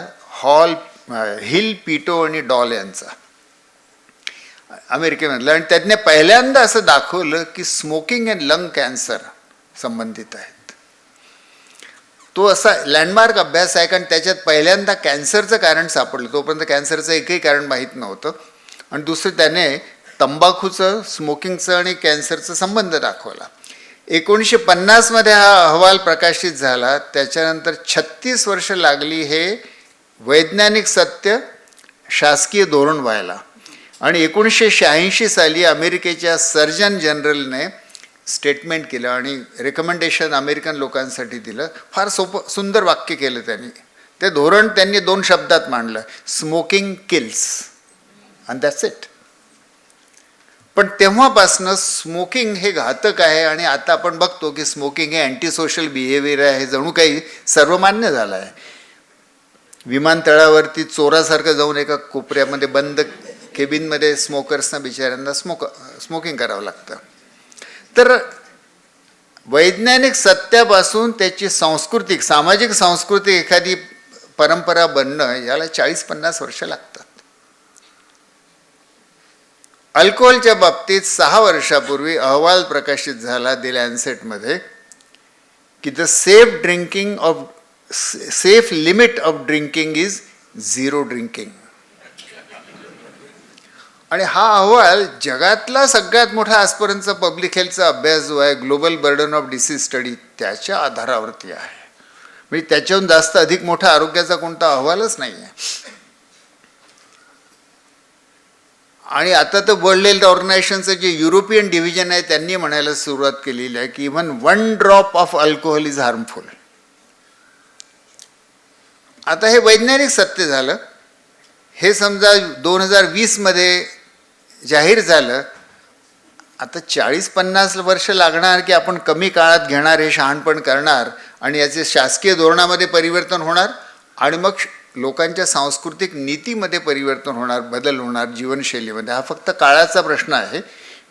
हिल, पिटो आणि डॉल यांचा, अमेरिकेमधला. आणि त्याने पहिल्यांदा असं दाखवलं की स्मोकिंग अँड लंग कॅन्सर संबंधित आहेत. तो असा लँडमार्क अभ्यास आहे, कारण त्याच्यात पहिल्यांदा कॅन्सरचं कारण सापडलं. तोपर्यंत कॅन्सरचं एकही कारण माहीत नव्हतं. आणि दुसरं त्याने तंबाखूचं, स्मोकिंगचं आणि कॅन्सरचा संबंध दाखवला. 1950 हा अहवाल प्रकाशित झाला. त्याच्यानंतर 36 वर्ष लागली हे वैज्ञानिक सत्य शासकीय धोरण व्हायला. आणि 1986 साली अमेरिकेच्या सर्जन जनरलने स्टेटमेंट केलं आणि रेकमेंडेशन अमेरिकन लोकांसाठी दिलं. फार सोपं सुंदर वाक्य केलं त्यांनी. ते धोरण त्यांनी 2 शब्दात मांडलं, smoking kills, and that's it. पण तेव्हापासनं स्मोकिंग हे घातक आहे. आणि आता आपण बघतो की स्मोकिंग हे अँटी सोशल बिहेवियर आहे, हे जणू काही सर्वमान्य झालं आहे. विमानतळावरती चोरासारखं जाऊन एका कोपऱ्यामध्ये बंद केबिनमध्ये स्मोकर्सना बिचाऱ्यांना स्मोकिंग करावं लागतं. तर वैज्ञानिक सत्यापासून त्याची सामाजिक सांस्कृतिक एखादी परंपरा बनणं याला 40-50 वर्ष लागतात. अल्कोहोलच्या बाबतीत 6 वर्षापूर्वी अहवाल प्रकाशित झाला द लॅन्सेटमध्ये की the safe limit of drinking is 0 drinking. आणि हा अहवाल जगातला सगळ्यात मोठा आजपर्यंतचा पब्लिक हेल्थचा अभ्यास जो आहे, global burden of disease study, त्याच्या आधारावरती आहे. म्हणजे त्याच्याहून जास्त अधिक मोठा आरोग्याचा कोणता अहवालच नाही आहे. आणि आता तर वर्ल्ड हेल्थ ऑर्गनायझेशनचं जे युरोपियन डिव्हिजन आहे त्यांनी म्हणायला सुरुवात केलेली आहे की even 1 drop of alcohol is harmful. आता हे वैज्ञानिक सत्य झालं. हे समजा 2020 जाहीर झालं. आता 40-50 वर्ष लागणार की आपण कमी काळात घेणार, हे शहाणपण करणार आणि याचे शासकीय धोरणामध्ये परिवर्तन होणार आणि मग लोकांच्या सांस्कृतिक नीतीमध्ये परिवर्तन होणार, बदल होणार जीवनशैलीमध्ये. हा फक्त काळाचा प्रश्न आहे.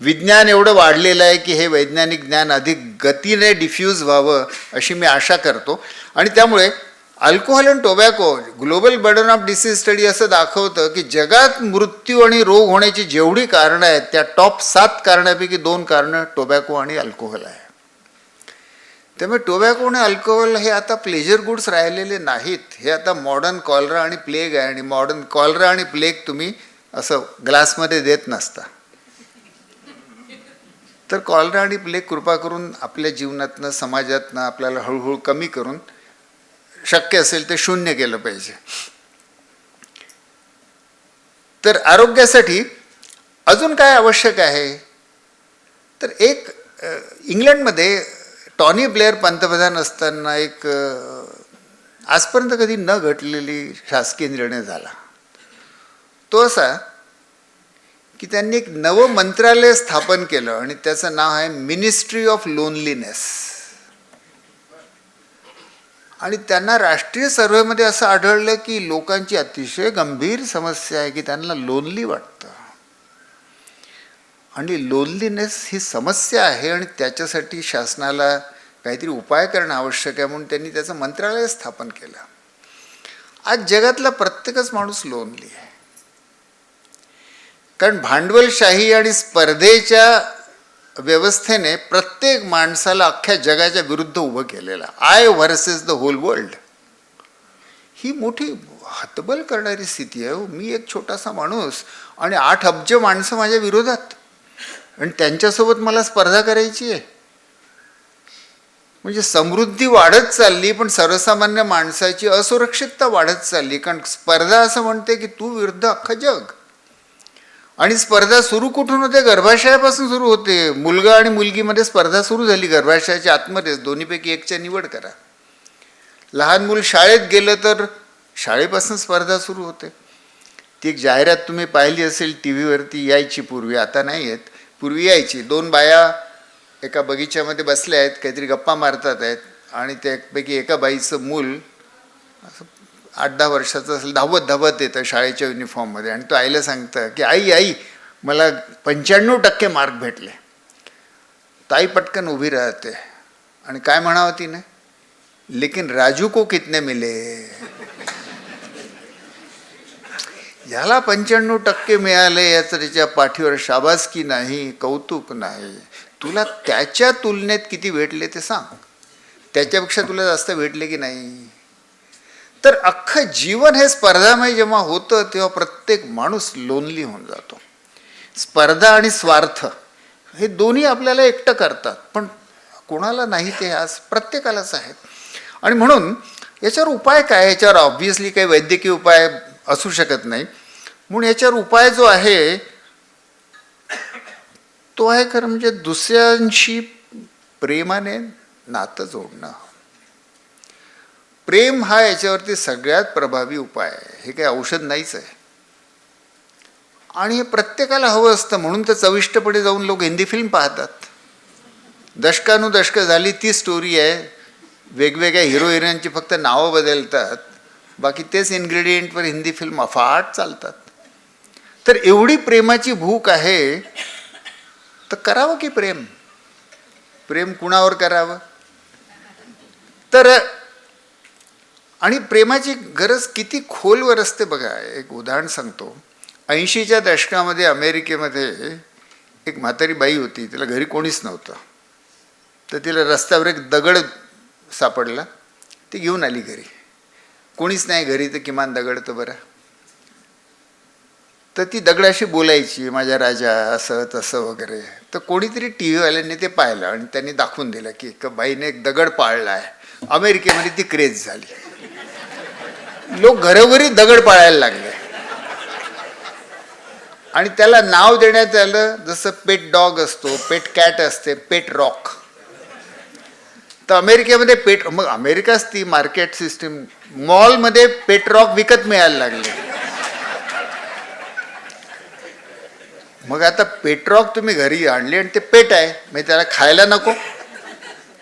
विज्ञान एवढं वाढलेलं आहे की हे वैज्ञानिक ज्ञान अधिक गतीने डिफ्यूज व्हावं अशी मी आशा करतो. आणि त्यामुळे अल्कोहोल आणि tobacco global burden of disease study असं दाखवतं की जगात मृत्यू आणि रोग होण्याची जेवढी कारणं आहेत त्या टॉप 7 कारणापैकी 2 कारणं टोबॅको आणि अल्कोहोल आहे. त्यामुळे टोबॅको आणि अल्कोहोल हे आता प्लेजर गुड्स राहिलेले नाहीत. हे आता मॉडर्न कॉलरा आणि प्लेग आहे. आणि मॉडर्न कॉलरा आणि प्लेग तुम्ही असं ग्लासमध्ये देत नसता. तर कॉलरा आणि प्लेग कृपा करून आपल्या जीवनातनं, समाजातनं आपल्याला हळूहळू कमी करून शक्य असेल ते 0 केलं पाहिजे. तर आरोग्यासाठी अजून काय आवश्यक आहे, तर एक इंग्लंडमध्ये टॉनी ब्लेअर पंतप्रधान असताना एक आजपर्यंत कधी न घडलेली शासकीय निर्णय झाला. तो असा की त्यांनी एक नवं मंत्रालय स्थापन केलं आणि त्याचं नाव आहे मिनिस्ट्री ऑफ लोनलीनेस. आणि त्यांना राष्ट्रीय सर्व्हेमध्ये असं आढळलं की लोकांची अतिशय गंभीर समस्या आहे की त्यांना लोनली वाटतं. आणि लोनलीनेस ही समस्या आहे आणि त्याच्यासाठी शासनाला काहीतरी उपाय करणं आवश्यक आहे म्हणून त्यांनी त्याचं मंत्रालय स्थापन केलं. आज जगातला प्रत्येकच माणूस लोनली आहे. कारण भांडवलशाही आणि स्पर्धेच्या व्यवस्थेने प्रत्येक माणसाला अख्ख्या जगाच्या विरुद्ध उभं केलेलं. I versus the whole world ही मोठी हतबल करणारी स्थिती आहे. मी एक छोटासा माणूस आणि 8 अब्ज माणसं माझ्या विरोधात आणि त्यांच्यासोबत मला स्पर्धा करायची आहे. म्हणजे समृद्धी वाढत चालली पण सर्वसामान्य माणसाची असुरक्षितता वाढत चालली. कारण स्पर्धा असं म्हणते की तू विरुद्ध अख्खं जग. आणि स्पर्धा सुरू कुठून होते? गर्भाशयापासून सुरू होते. मुलगा आणि मुलगीमध्ये स्पर्धा सुरू झाली गर्भाशयाच्या आतमध्येच. दोन्हीपैकी एकच्या निवड करा. लहान मूल शाळेत गेलं तर शाळेपासून स्पर्धा सुरू होते. ती एक जाहिरात तुम्ही पाहिली असेल टी व्हीवरती, यायची पूर्वी, आता नाही येत. पूर्वी यायची. 2 बाया एका बगीच्यामध्ये बसल्या आहेत, काहीतरी गप्पा मारतात आहेत आणि त्यापैकी एका बाईचं मूल असं 8-10 वर्षाचं असेल, धावत येतं शाळेच्या युनिफॉर्ममध्ये आणि तो आईला सांगतं की आई मला 95% मार्क भेटले. ताई पटकन उभी राहते आणि काय म्हणावं तिने, लेकिन राजू को कितने मिले. याला 95% मिळाले याचं त्याच्या पाठीवर शाबासकी नाही, कौतुक नाही. तुला त्याच्या तुलनेत किती भेटले ते सांग. त्याच्यापेक्षा तुला जास्त भेटले की नाही. तर अख्खं जीवन हे स्पर्धामय जेव्हा होतं तेव्हा प्रत्येक माणूस लोनली होऊन जातो. स्पर्धा आणि स्वार्थ हे दोन्ही आपल्याला एकटं करतात. पण कोणाला नाही ते आज प्रत्येकालाच आहेत. आणि म्हणून याच्यावर उपाय काय? याच्यावर ऑब्व्हियसली काही वैद्यकीय उपाय असू शकत नाही. म्हणून याच्यावर उपाय जो आहे तो आहे खरं म्हणजे दुसऱ्यांशी प्रेमाने नातं जोडणं. प्रेम हा याच्यावरती सगळ्यात प्रभावी उपाय आहे. हे काही औषध नाहीच आहे. आणि हे प्रत्येकाला हवं असतं. म्हणून तर चविष्टपणे जाऊन लोक हिंदी फिल्म पाहतात. दशकानुदशकं झाली ती स्टोरी आहे. वेगवेगळ्या हिरो हिरोईनची फक्त नावं बदलतात, बाकी तेच इन्ग्रेडियंटवर हिंदी फिल्म अफाट चालतात. तर एवढी प्रेमाची भूक आहे तर करावं की प्रेम? प्रेम कुणावर करावं? तर आणि प्रेमाची गरज किती खोलवर असते बघा. एक उदाहरण सांगतो. 80च्या दशकामध्ये अमेरिकेमध्ये एक म्हातारी बाई होती, तिला घरी कोणीच नव्हतं. तर तिला रस्त्यावर एक दगड सापडला, ती घेऊन आली घरी. कोणीच नाही घरी तर किमान दगड तर बरं. तर ती दगडाशी बोलायची, माझ्या राजा असं तसं वगैरे. तर कोणीतरी टी व्हीवाल्यांनी ते पाहिलं आणि त्यांनी दाखवून दिलं की एका बाईने एक दगड पाळला आहे. अमेरिकेमध्ये ती क्रेज झाली. लोक घरोघरी दगड पाळायला लागले आणि त्याला नाव देण्यात आलं, जसं पेट डॉग असतो, पेट कॅट असते, पेट रॉक. तर अमेरिकेमध्ये पेट, मग अमेरिकाच ती मार्केट सिस्टीम, मॉलमध्ये पेट रॉक विकत मिळायला लागले. मग आता पेट्रॉक तुम्ही घरी आणले आणि ते पेट आहे, म्हणजे त्याला खायला नको.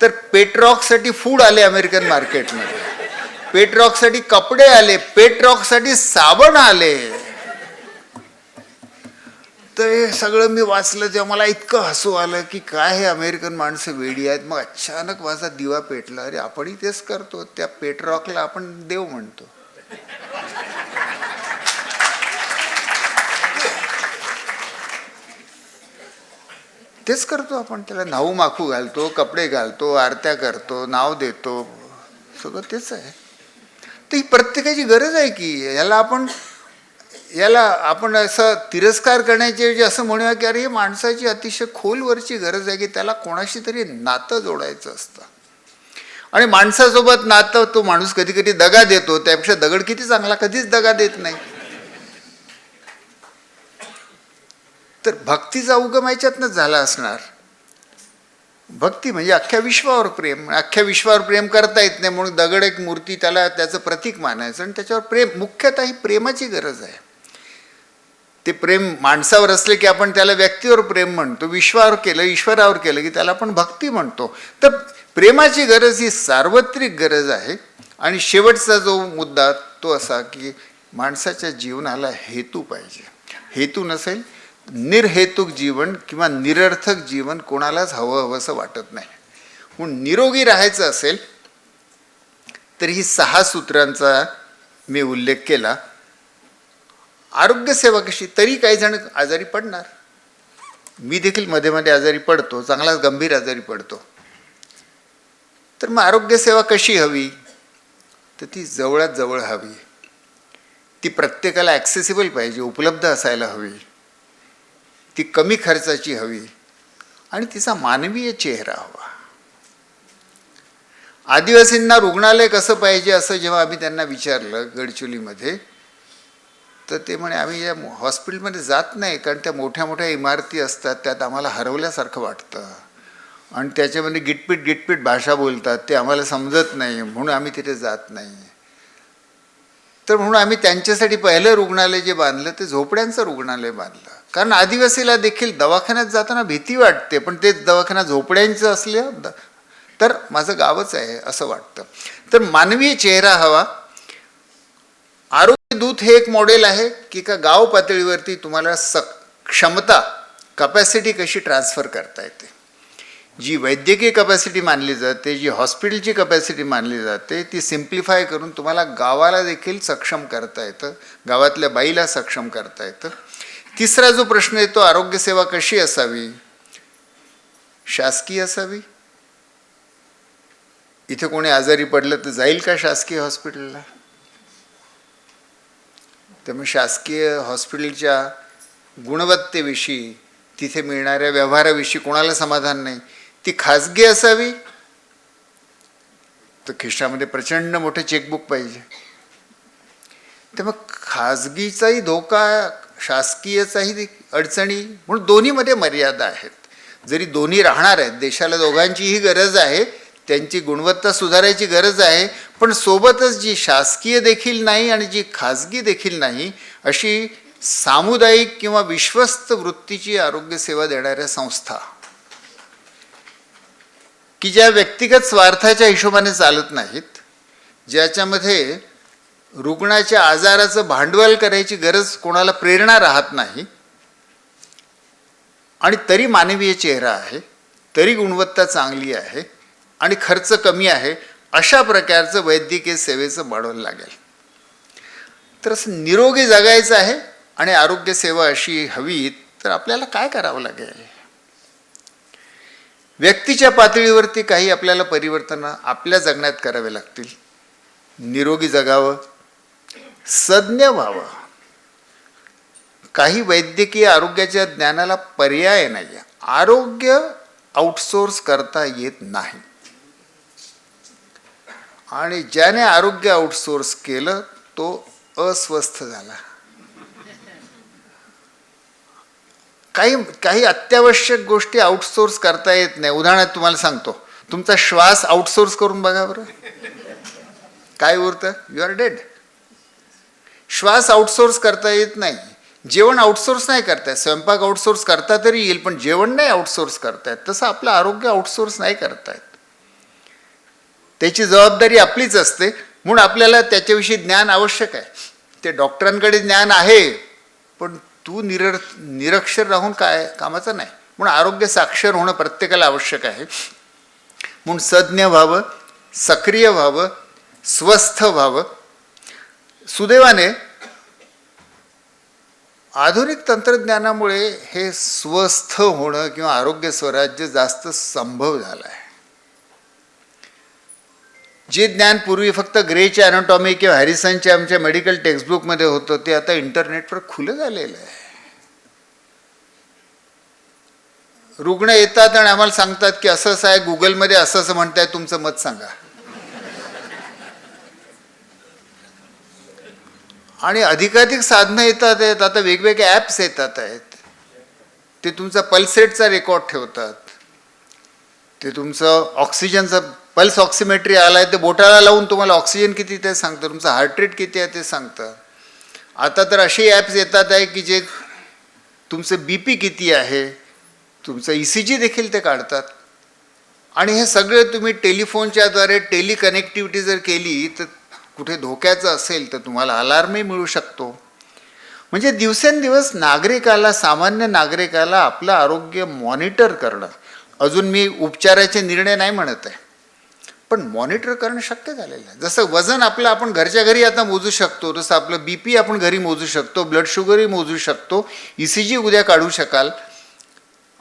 तर पेट्रॉकसाठी फूड आले अमेरिकन मार्केटमध्ये, पेट्रॉकसाठी कपडे आले, पेट्रॉकसाठी साबण आले. तर हे सगळं मी वाचलं तेव्हा मला इतकं हसू आलं की काय हे अमेरिकन माणसं वेडी आहेत. मग अचानक माझा दिवा पेटला, अरे आपणही तेच करतो. त्या पेट्रॉकला आपण देव म्हणतो. तेच करतो आपण, त्याला न्हाऊ माखू घालतो, कपडे घालतो, आरत्या करतो, नाव देतो, सगळं तेच आहे. तर ही प्रत्येकाची गरज आहे की याला आपण असं तिरस्कार करण्याच्या ऐवजी असं म्हणूया की अरे ही माणसाची अतिशय खोलवरची गरज आहे की त्याला कोणाशी तरी नातं जोडायचं असतं. आणि माणसासोबत नातं, तो माणूस कधी कधी दगा देतो, त्यापेक्षा दगड किती चांगला, कधीच दगा देत नाही. तर भक्तीचा उगम याच्यातनंच झाला असणार. भक्ती म्हणजे अख्ख्या विश्वावर प्रेम. अख्ख्या विश्वावर प्रेम करता येत नाही म्हणून दगड एक मूर्ती, त्याला त्याचं प्रतीक मानायचं आणि त्याच्यावर प्रेम. मुख्यतः ही प्रेमाची गरज आहे. ते प्रेम माणसावर असले की आपण त्याला व्यक्तीवर प्रेम म्हणतो, विश्वावर केलं, ईश्वरावर केलं की त्याला आपण भक्ती म्हणतो. तर प्रेमाची गरज ही सार्वत्रिक गरज आहे. आणि शेवटचा जो मुद्दा तो असा की माणसाच्या जीवनाला हेतू पाहिजे. हेतू नसेल, निर्हेतुक जीवन किंवा निरर्थक जीवन कोणालाच हवंसं वाटत नाही. म्हणून निरोगी राहायचं असेल तर ही 6 सूत्रांचा मी उल्लेख केला. आरोग्यसेवा कशी, तरी काही जण आजारी पडणार. मी देखील मध्ये मध्ये आजारी पडतो, चांगलाच गंभीर आजारी पडतो. तर मग आरोग्यसेवा कशी हवी, तर ती जवळात जवळ हवी. ती प्रत्येकाला ॲक्सेसिबल पाहिजे, उपलब्ध असायला हवी. ती कमी खर्चाची हवी आणि तिचा मानवीय चेहरा हवा. आदिवासींना रुग्णालय कसं पाहिजे असं जेव्हा आम्ही त्यांना विचारलं गडचिरोलीमध्ये, तर ते म्हणे आम्ही या हॉस्पिटलमध्ये जात नाही कारण त्या मोठ्या मोठ्या इमारती असतात, त्यात आम्हाला हरवल्यासारखं वाटतं आणि त्याच्यामध्ये गिटपीट भाषा बोलतात, ते आम्हाला समजत नाही म्हणून आम्ही तिथे जात नाही. तर म्हणून आम्ही त्यांच्यासाठी पहिलं रुग्णालय जे बांधलं ते झोपड्यांचं रुग्णालय बांधलं. कारण आदिवासीला देखील दवाखान्यात जाताना भीती वाटते, पण तेच दवाखाना झोपड्यांचं असलं तर माझं गावच आहे असं वाटतं. तर मानवीय चेहरा हवा. आरोग्य दूत हे एक मॉडेल आहे की का गाव पातळीवरती तुम्हाला क्षमता, कपॅसिटी कशी ट्रान्सफर करता येते. जी वैद्यकीय कपॅसिटी मानली जाते, जी हॉस्पिटलची कपॅसिटी मानली जाते, ती सिम्प्लिफाय करून तुम्हाला गावाला देखील सक्षम करता येतं, गावातल्या बाईला सक्षम करता येतं. तिसरा जो प्रश्न येतो, आरोग्यसेवा कशी असावी, शासकीय असावी. इथे कोणी आजारी पडलं तर जाईल का शासकीय हॉस्पिटलला? त्यामुळे शासकीय हॉस्पिटलच्या गुणवत्तेविषयी, तिथे मिळणाऱ्या व्यवहाराविषयी कोणाला समाधान नाही. ती खाजगी असावी तर खिशामध्ये प्रचंड मोठे चेकबुक पाहिजे. तर मग खाजगीचाही धोका, शासकीयचाही अडचणी, म्हणून दोन्हीमध्ये मर्यादा आहेत. जरी दोन्ही राहणार आहेत, देशाला दोघांचीही गरज आहे, त्यांची गुणवत्ता सुधारायची गरज आहे, पण सोबतच जी शासकीय देखील नाही आणि जी खाजगी देखील नाही अशी सामुदायिक किंवा विश्वस्त वृत्तीची आरोग्यसेवा देणाऱ्या संस्था की ज्या व्यक्तिगत स्वार्थाच्या हिशोबाने चालत नाहीत, ज्याच्यामध्ये रुग्णाच्या आजाराचं भांडवल करायची गरज कोणाला प्रेरणा राहत नाही, आणि तरी मानवीय चेहरा आहे, तरी गुणवत्ता चांगली आहे आणि खर्च कमी आहे, अशा प्रकारचं वैद्यकीय सेवेचं वाढवायला लागेल. तर असं निरोगी जगायचं आहे आणि आरोग्य सेवा अशी हवी, तर आपल्याला काय करावं लागेल? व्यक्तीच्या पातळीवरती काही आपल्याला परिवर्तन आपल्या जगण्यात करावे लागतील. निरोगी जगावं, सज्ञ व्हावं. काही वैद्यकीय आरोग्याच्या ज्ञानाला पर्याय नाही. आरोग्य आउटसोर्स करता येत नाही, आणि ज्याने आरोग्य आउटसोर्स केलं तो अस्वस्थ झाला. काही अत्यावश्यक गोष्टी आउटसोर्स करता येत नाही. उदाहरणार्थ तुम्हाला सांगतो, तुमचा श्वास आउटसोर्स करून बघा बरं, काय उरतं? You are dead. श्वास आउटसोर्स करता येत नाही. जेवण आउटसोर्स नाही करतायत. स्वयंपाक आउटसोर्स करता तरी येईल, पण जेवण नाही आउटसोर्स करतायत. तसं आपलं आरोग्य आउटसोर्स नाही करतायत. त्याची जबाबदारी आपलीच असते, म्हणून आपल्याला त्याच्याविषयी ज्ञान आवश्यक आहे. ते डॉक्टरांकडे ज्ञान आहे, पण तू निरक्षर राहून काय कामाचं नाही. म्हणून आरोग्य साक्षर होणं प्रत्येकाला आवश्यक आहे. म्हणून सज्ञ व्हावं, सक्रिय व्हावं, स्वस्थ व्हावं. सुदैवाने आधुनिक तंत्रज्ञानामुळे हे स्वस्थ होणं किंवा आरोग्य स्वराज्य जास्त संभव झालं आहे. जे ज्ञान पूर्वी फक्त ग्रेच्या ॲनाटॉमी किंवा हॅरिसनच्या आमच्या मेडिकल टेक्स्टबुकमध्ये होतं, ते आता इंटरनेटवर खुलं झालेलं आहे. रुग्ण येतात आणि आम्हाला सांगतात की असं असं आहे, गुगलमध्ये असं असं म्हणताय, तुमचं मत सांगा. आणि अधिकाधिक साधनं येतात आहेत. आता वेगवेगळे ॲप्स येतात आहेत. ते तुमचा पल्स रेटचा रेकॉर्ड ठेवतात. ते तुमचं ऑक्सिजनचं पल्स ऑक्सिमेट्री आला आहे, ते बोटाला लावून तुम्हाला ऑक्सिजन किती ते सांगतं, तुमचं हार्ट रेट किती आहे ते सांगतं. आता तर असे ॲप्स येतात आहे की जे तुमचं BP किती आहे, तुमचं ECG देखील ते काढतात. आणि हे सगळे तुम्ही टेलिफोनच्याद्वारे टेलिकनेक्टिव्हिटी जर केली, तर कुठे धोक्याचं असेल तर तुम्हाला अलार्मही मिळू शकतो. म्हणजे दिवसेंदिवस नागरिकाला, सामान्य नागरिकाला आपलं आरोग्य मॉनिटर करणं, अजून मी उपचाराचे निर्णय नाही म्हणत आहे, पण मॉनिटर करणं शक्य झालेलं आहे. जसं वजन आपलं आपण घरच्या घरी आता मोजू शकतो, तसं आपलं BP आपण घरी मोजू शकतो, ब्लड शुगरही मोजू शकतो, ECG उद्या काढू शकाल,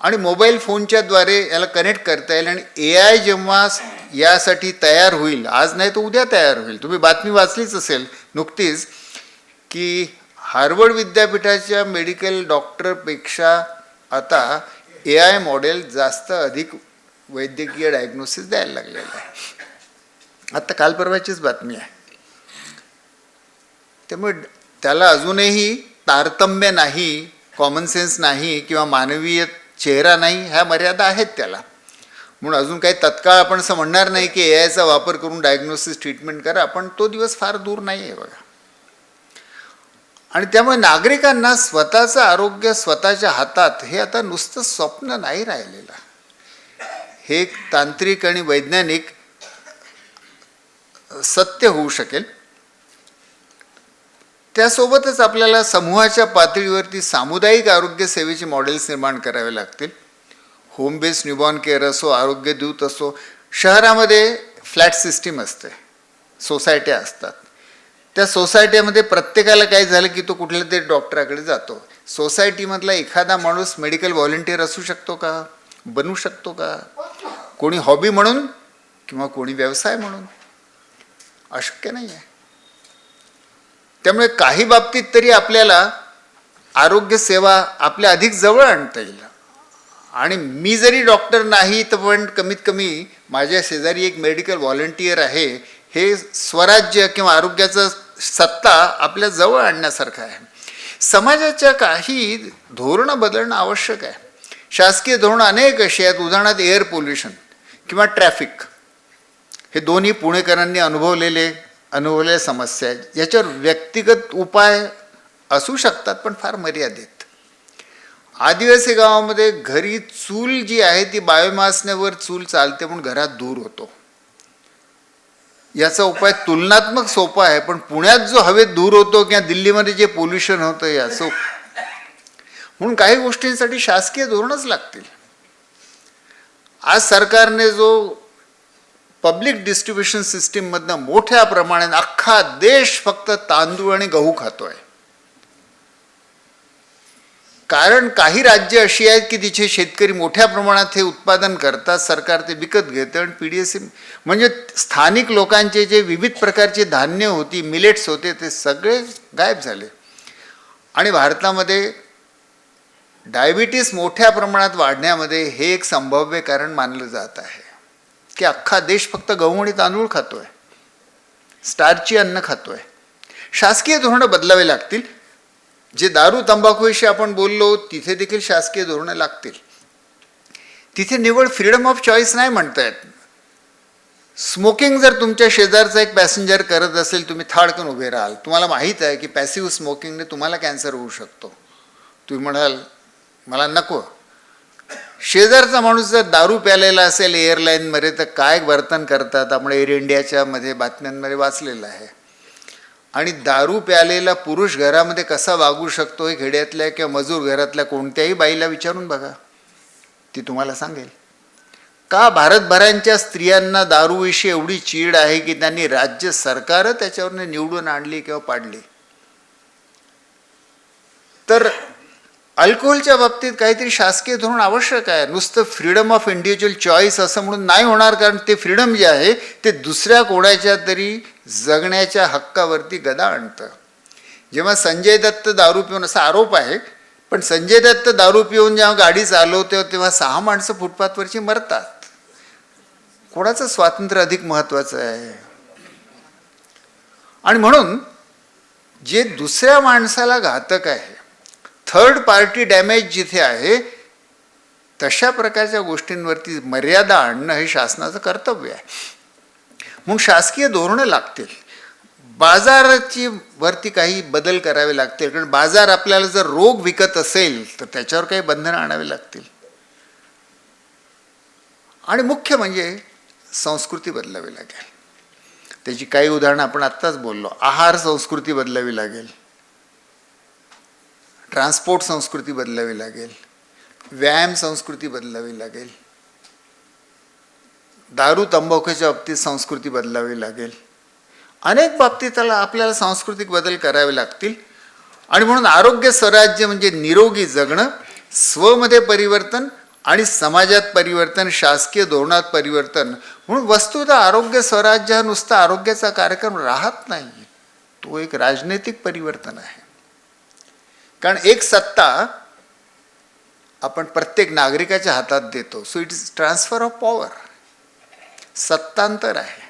आणि मोबाईल फोनच्याद्वारे याला कनेक्ट करता येईल. आणि AI जेव्हा यासाठी तयार होईल, आज नाही तर उद्या तयार होईल. तुम्ही बातमी वाचलीच असेल नुकतीच की हार्वर्ड विद्यापीठाच्या मेडिकल डॉक्टरपेक्षा आता AI मॉडेल जास्त अधिक वैद्यकीय डायग्नोसिस द्यायला लागलेलं आहे. आत्ता काल परवाचीच बातमी आहे. त्यामुळे त्याला अजूनही तारतम्य नाही, कॉमन सेन्स नाही किंवा मानवीय चेहरा नाही, ह्या मर्यादा आहेत त्याला. म्हणून अजून काही तत्काळ आपण असं म्हणणार नाही की AIचा वापर करून डायग्नोसिस ट्रीटमेंट करा, पण तो दिवस फार दूर नाही आहे बघा. आणि त्यामुळे नागरिकांना स्वतःचं आरोग्य स्वतःच्या हातात हे आता नुसतं स्वप्न नाही राहिलेलं. हे एक तांत्रिक आणि वैज्ञानिक सत्य होऊ शकेल. त्यासोबतच आपल्याला समूहाच्या पातळीवरती सामुदायिक आरोग्य सेवेची मॉडेल्स निर्माण करावे लागतील. होम बेस्ड न्यूबॉर्न केअर असो, आरोग्य दूत असो. शहरामध्ये फ्लॅट सिस्टीम असते, सोसायट्या असतात. त्या सोसायटीमध्ये प्रत्येकाला काय झालं की तो कुठल्या तरी डॉक्टराकडे जातो. सोसायटीमधला एखादा माणूस मेडिकल व्हॉलंटियर असू शकतो का, बनू शकतो का? कोणी हॉबी म्हणून किंवा कोणी व्यवसाय म्हणून? अशक्य नाही आहे. त्यामुळे काही बाबतीत तरी आपल्याला आरोग्य सेवा आपल्या अधिक जवळ आणता येईल. आणि मी जरी डॉक्टर नाही, तर पण कमीत कमी माझ्या शेजारी एक मेडिकल व्हॉलंटियर आहे, हे स्वराज्य किंवा आरोग्याचं सत्ता आपल्या जवळ आणण्यासारखं आहे. समाजाच्या काही धोरणं बदलणं आवश्यक आहे. शासकीय धोरणं अनेक अशी आहेत. उदाहरणार्थ एअर पोल्युशन किंवा ट्रॅफिक, हे दोन्ही पुणेकरांनी अनुभवलेल्या समस्या आहेत. याच्यावर व्यक्तिगत उपाय असू शकतात, पण फार मर्यादित. आदिवासी गावामध्ये घरी चूल जी आहे ती बायोमासनेवर चूल चालते, म्हणून घरात धूर होतो. याचा उपाय तुलनात्मक सोपा आहे, पण पुण्यात जो हवेत धूर होतो किंवा दिल्लीमध्ये जे पोल्युशन होतं याचं म्हणून काही गोष्टींसाठी शासकीय धोरणच लागतील. आज सरकारने जो पब्लिक डिस्ट्रीब्युशन सिस्टीममधनं मोठ्या प्रमाणात अख्खा देश फक्त तांदूळ आणि गहू खातोय. कारण काही राज्य अशी आहेत की तिथे शेतकरी मोठ्या प्रमाणात हे उत्पादन करतात, सरकार ते विकत घेतं आणि PDS म्हणजे स्थानिक लोकांचे जे विविध प्रकारचे धान्य होती, मिलेट्स होते, ते सगळे गायब झाले. आणि भारतामध्ये डायबिटीस मोठ्या प्रमाणात वाढण्यामध्ये हे एक संभाव्य कारण मानलं जात आहे की अख्खा देश फक्त गहू आणि तांदूळ खातोय, स्टार्ची अन्न खातोय. शासकीय धोरणं बदलावे लागतील. जे दारू तंबाखूविषयी आपण बोललो तिथे देखील शासकीय धोरणं लागतील. तिथे निवड फ्रीडम ऑफ चॉईस नाही म्हणता येत. स्मोकिंग जर तुमच्या शेजारचा एक पॅसेंजर करत असेल, तुम्ही थाडकन उभे राहाल, तुम्हाला माहीत आहे की पॅसिव्ह स्मोकिंगने तुम्हाला कॅन्सर होऊ शकतो, तुम्ही म्हणाल मला नको. शेजारचा माणूस जर दारू प्यालेला असेल एअरलाईनमध्ये तर काय वर्तन करतात आपण एअर इंडियाच्या मध्ये बातम्यांमध्ये वाचलेलं आहे. आणि दारू प्यालेला पुरुष घरामध्ये कसा वागू शकतो हे खेड्यातल्या किंवा मजूर घरातल्या कोणत्याही बाईला विचारून बघा, ती तुम्हाला सांगेल. का भारतभरांच्या स्त्रियांना दारूविषयी एवढी चीड आहे की त्यांनी राज्य सरकारं त्याच्यावरनं निवडून आणली किंवा पाडली. तर अल्कोहोलच्या बाबतीत काहीतरी शासकीय धोरण आवश्यक आहे. नुसतं फ्रीडम ऑफ इंडिव्हिज्युअल चॉईस असं म्हणून नाही होणार, कारण ते फ्रीडम जे आहे ते दुसऱ्या कोणाच्या तरी जगण्याच्या हक्कावरती गदा आणतं. जेव्हा संजय दत्त दारू पिऊन, असा आरोप आहे, पण संजय दत्त दारू पिऊन जेव्हा गाडी चालवते तेव्हा 6 माणसं फुटपाथवरची मरतात. कोणाचं स्वातंत्र्य अधिक महत्त्वाचं आहे? आणि म्हणून जे दुसऱ्या माणसाला घातक आहे, थर्ड पार्टी डॅमेज जिथे आहे, तशा प्रकारच्या गोष्टींवरती मर्यादा आणणं हे शासनाचं कर्तव्य आहे. म्हणून शासकीय धोरणं लागतील. बाजाराची वरती काही बदल करावे लागतील, कारण बाजार आपल्याला जर रोग विकत असेल तर त्याच्यावर काही बंधनं आणावी लागतील. आणि मुख्य म्हणजे संस्कृती बदलावी लागेल. त्याची काही उदाहरणं आपण आत्ताच बोललो. आहार संस्कृती बदलावी लागेल, ट्रान्सपोर्ट संस्कृती बदलावी लागेल, व्यायाम संस्कृती बदलावी लागेल, दारू तंबाखूच्या बाबतीत संस्कृती बदलावी लागेल. अनेक बाबतीत आपल्याला सांस्कृतिक बदल करावे लागतील. आणि म्हणून आरोग्य स्वराज्य म्हणजे निरोगी जगणं, स्वमध्ये परिवर्तन आणि समाजात परिवर्तन, शासकीय धोरणात परिवर्तन. म्हणून वस्तुतः आरोग्य स्वराज्य हा नुसता आरोग्याचा कार्यक्रम राहत नाही, तो एक राजनैतिक परिवर्तन आहे. कारण एक सत्ता आपण प्रत्येक नागरिकाच्या हातात देतो, so it is transfer of power, सत्तांतर आहे.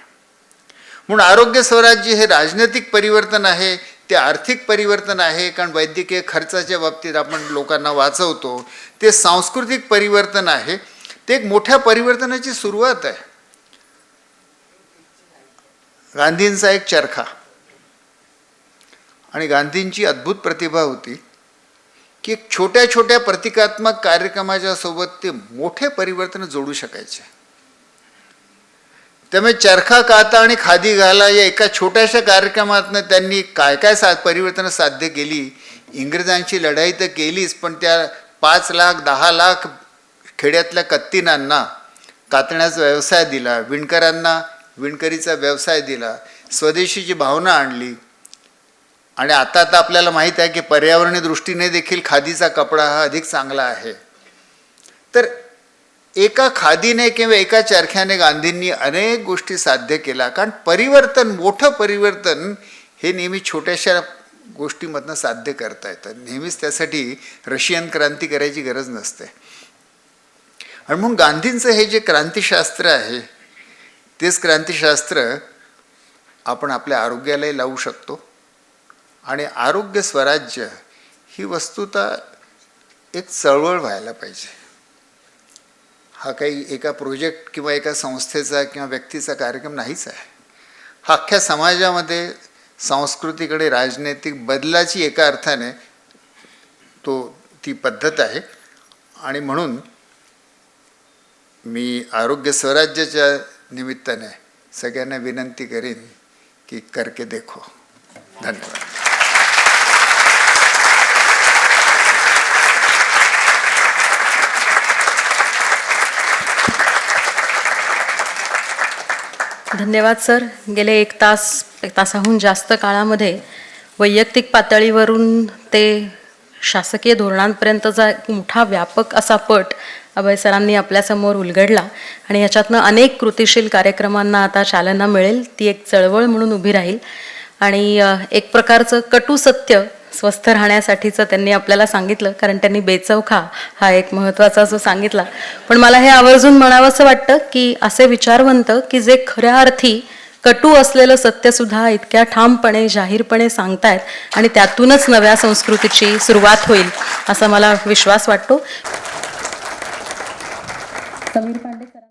म्हणून आरोग्य स्वराज्य हे राजनैतिक परिवर्तन आहे, ते आर्थिक परिवर्तन आहे, कारण वैद्यकीय खर्चाच्या बाबतीत आपण लोकांना वाचवतो. ते सांस्कृतिक परिवर्तन आहे, ते एक मोठ्या परिवर्तनाची सुरुवात आहे. गांधींचा एक चरखा, आणि गांधींची अद्भुत प्रतिभा होती की एक छोट्या छोट्या प्रतिकात्मक कार्यक्रमाच्या सोबत ते मोठे परिवर्तन जोडू शकायचे. त्यामुळे चरखा काता आणि खादी घाला या एका छोट्याशा कार्यक्रमातनं त्यांनी काय काय परिवर्तनं साध्य केली. इंग्रजांची लढाई तर केलीच, पण त्या 5 लाख 10 लाख खेड्यातल्या कत्तीनांना कातण्याचा व्यवसाय दिला, विणकरांना विणकरीचा व्यवसाय दिला, स्वदेशीची भावना आणली. आणि आता आपल्याला माहीत आहे की पर्यावरणीय दृष्टीने देखील खादीचा कपडा हा अधिक चांगला आहे. तर एका खादीने किंवा एका चरख्याने गांधींनी अनेक गोष्टी साध्य केल्या. कारण परिवर्तन, मोठं परिवर्तन हे नेहमी छोट्याशा गोष्टीमधनं साध्य करता येतं. नेहमीच त्यासाठी रशियन क्रांती करायची गरज नसते. आणि म्हणून गांधींचं हे जे क्रांतिशास्त्र आहे, तेच क्रांतिशास्त्र आपण आपल्या आरोग्यालाही लावू शकतो. आणि आरोग्य स्वराज्य ही वस्तुतः एक चळवळ व्हायला पाहिजे. हा काही एका प्रोजेक्ट किंवा एका संस्थेचा किंवा व्यक्तीचा कार्यक्रम नाहीच आहे. हा अख्ख्या समाजामध्ये संस्कृतीकडे राजनैतिक बदलाची एका अर्थाने ती पद्धत आहे. आणि म्हणून मी आरोग्य स्वराज्याच्या निमित्ताने सगळ्यांना विनंती करीन की करके देखो. धन्यवाद. धन्यवाद सर. गेले एक तासाहून जास्त काळामध्ये वैयक्तिक पातळीवरून ते शासकीय धोरणांपर्यंतचा एक मोठा व्यापक असा पट अभय सरांनी आपल्यासमोर उलगडला आणि याच्यातनं अनेक कृतिशील कार्यक्रमांना आता चालना मिळेल. ती एक चळवळ म्हणून उभी राहील आणि एक प्रकारचं कटू सत्य स्वस्थ राहण्यासाठीचं त्यांनी आपल्याला सांगितलं, कारण त्यांनी बेचवखा हा एक महत्त्वाचा जो सांगितला. पण मला हे आवर्जून म्हणावंसं वाटतं की असे विचारवंत की जे खऱ्या अर्थी कटू असलेलं सत्यसुद्धा इतक्या ठामपणे जाहीरपणे सांगतायत आणि त्यातूनच नव्या संस्कृतीची सुरुवात होईल असा मला विश्वास वाटतो. समीर पांडे सर.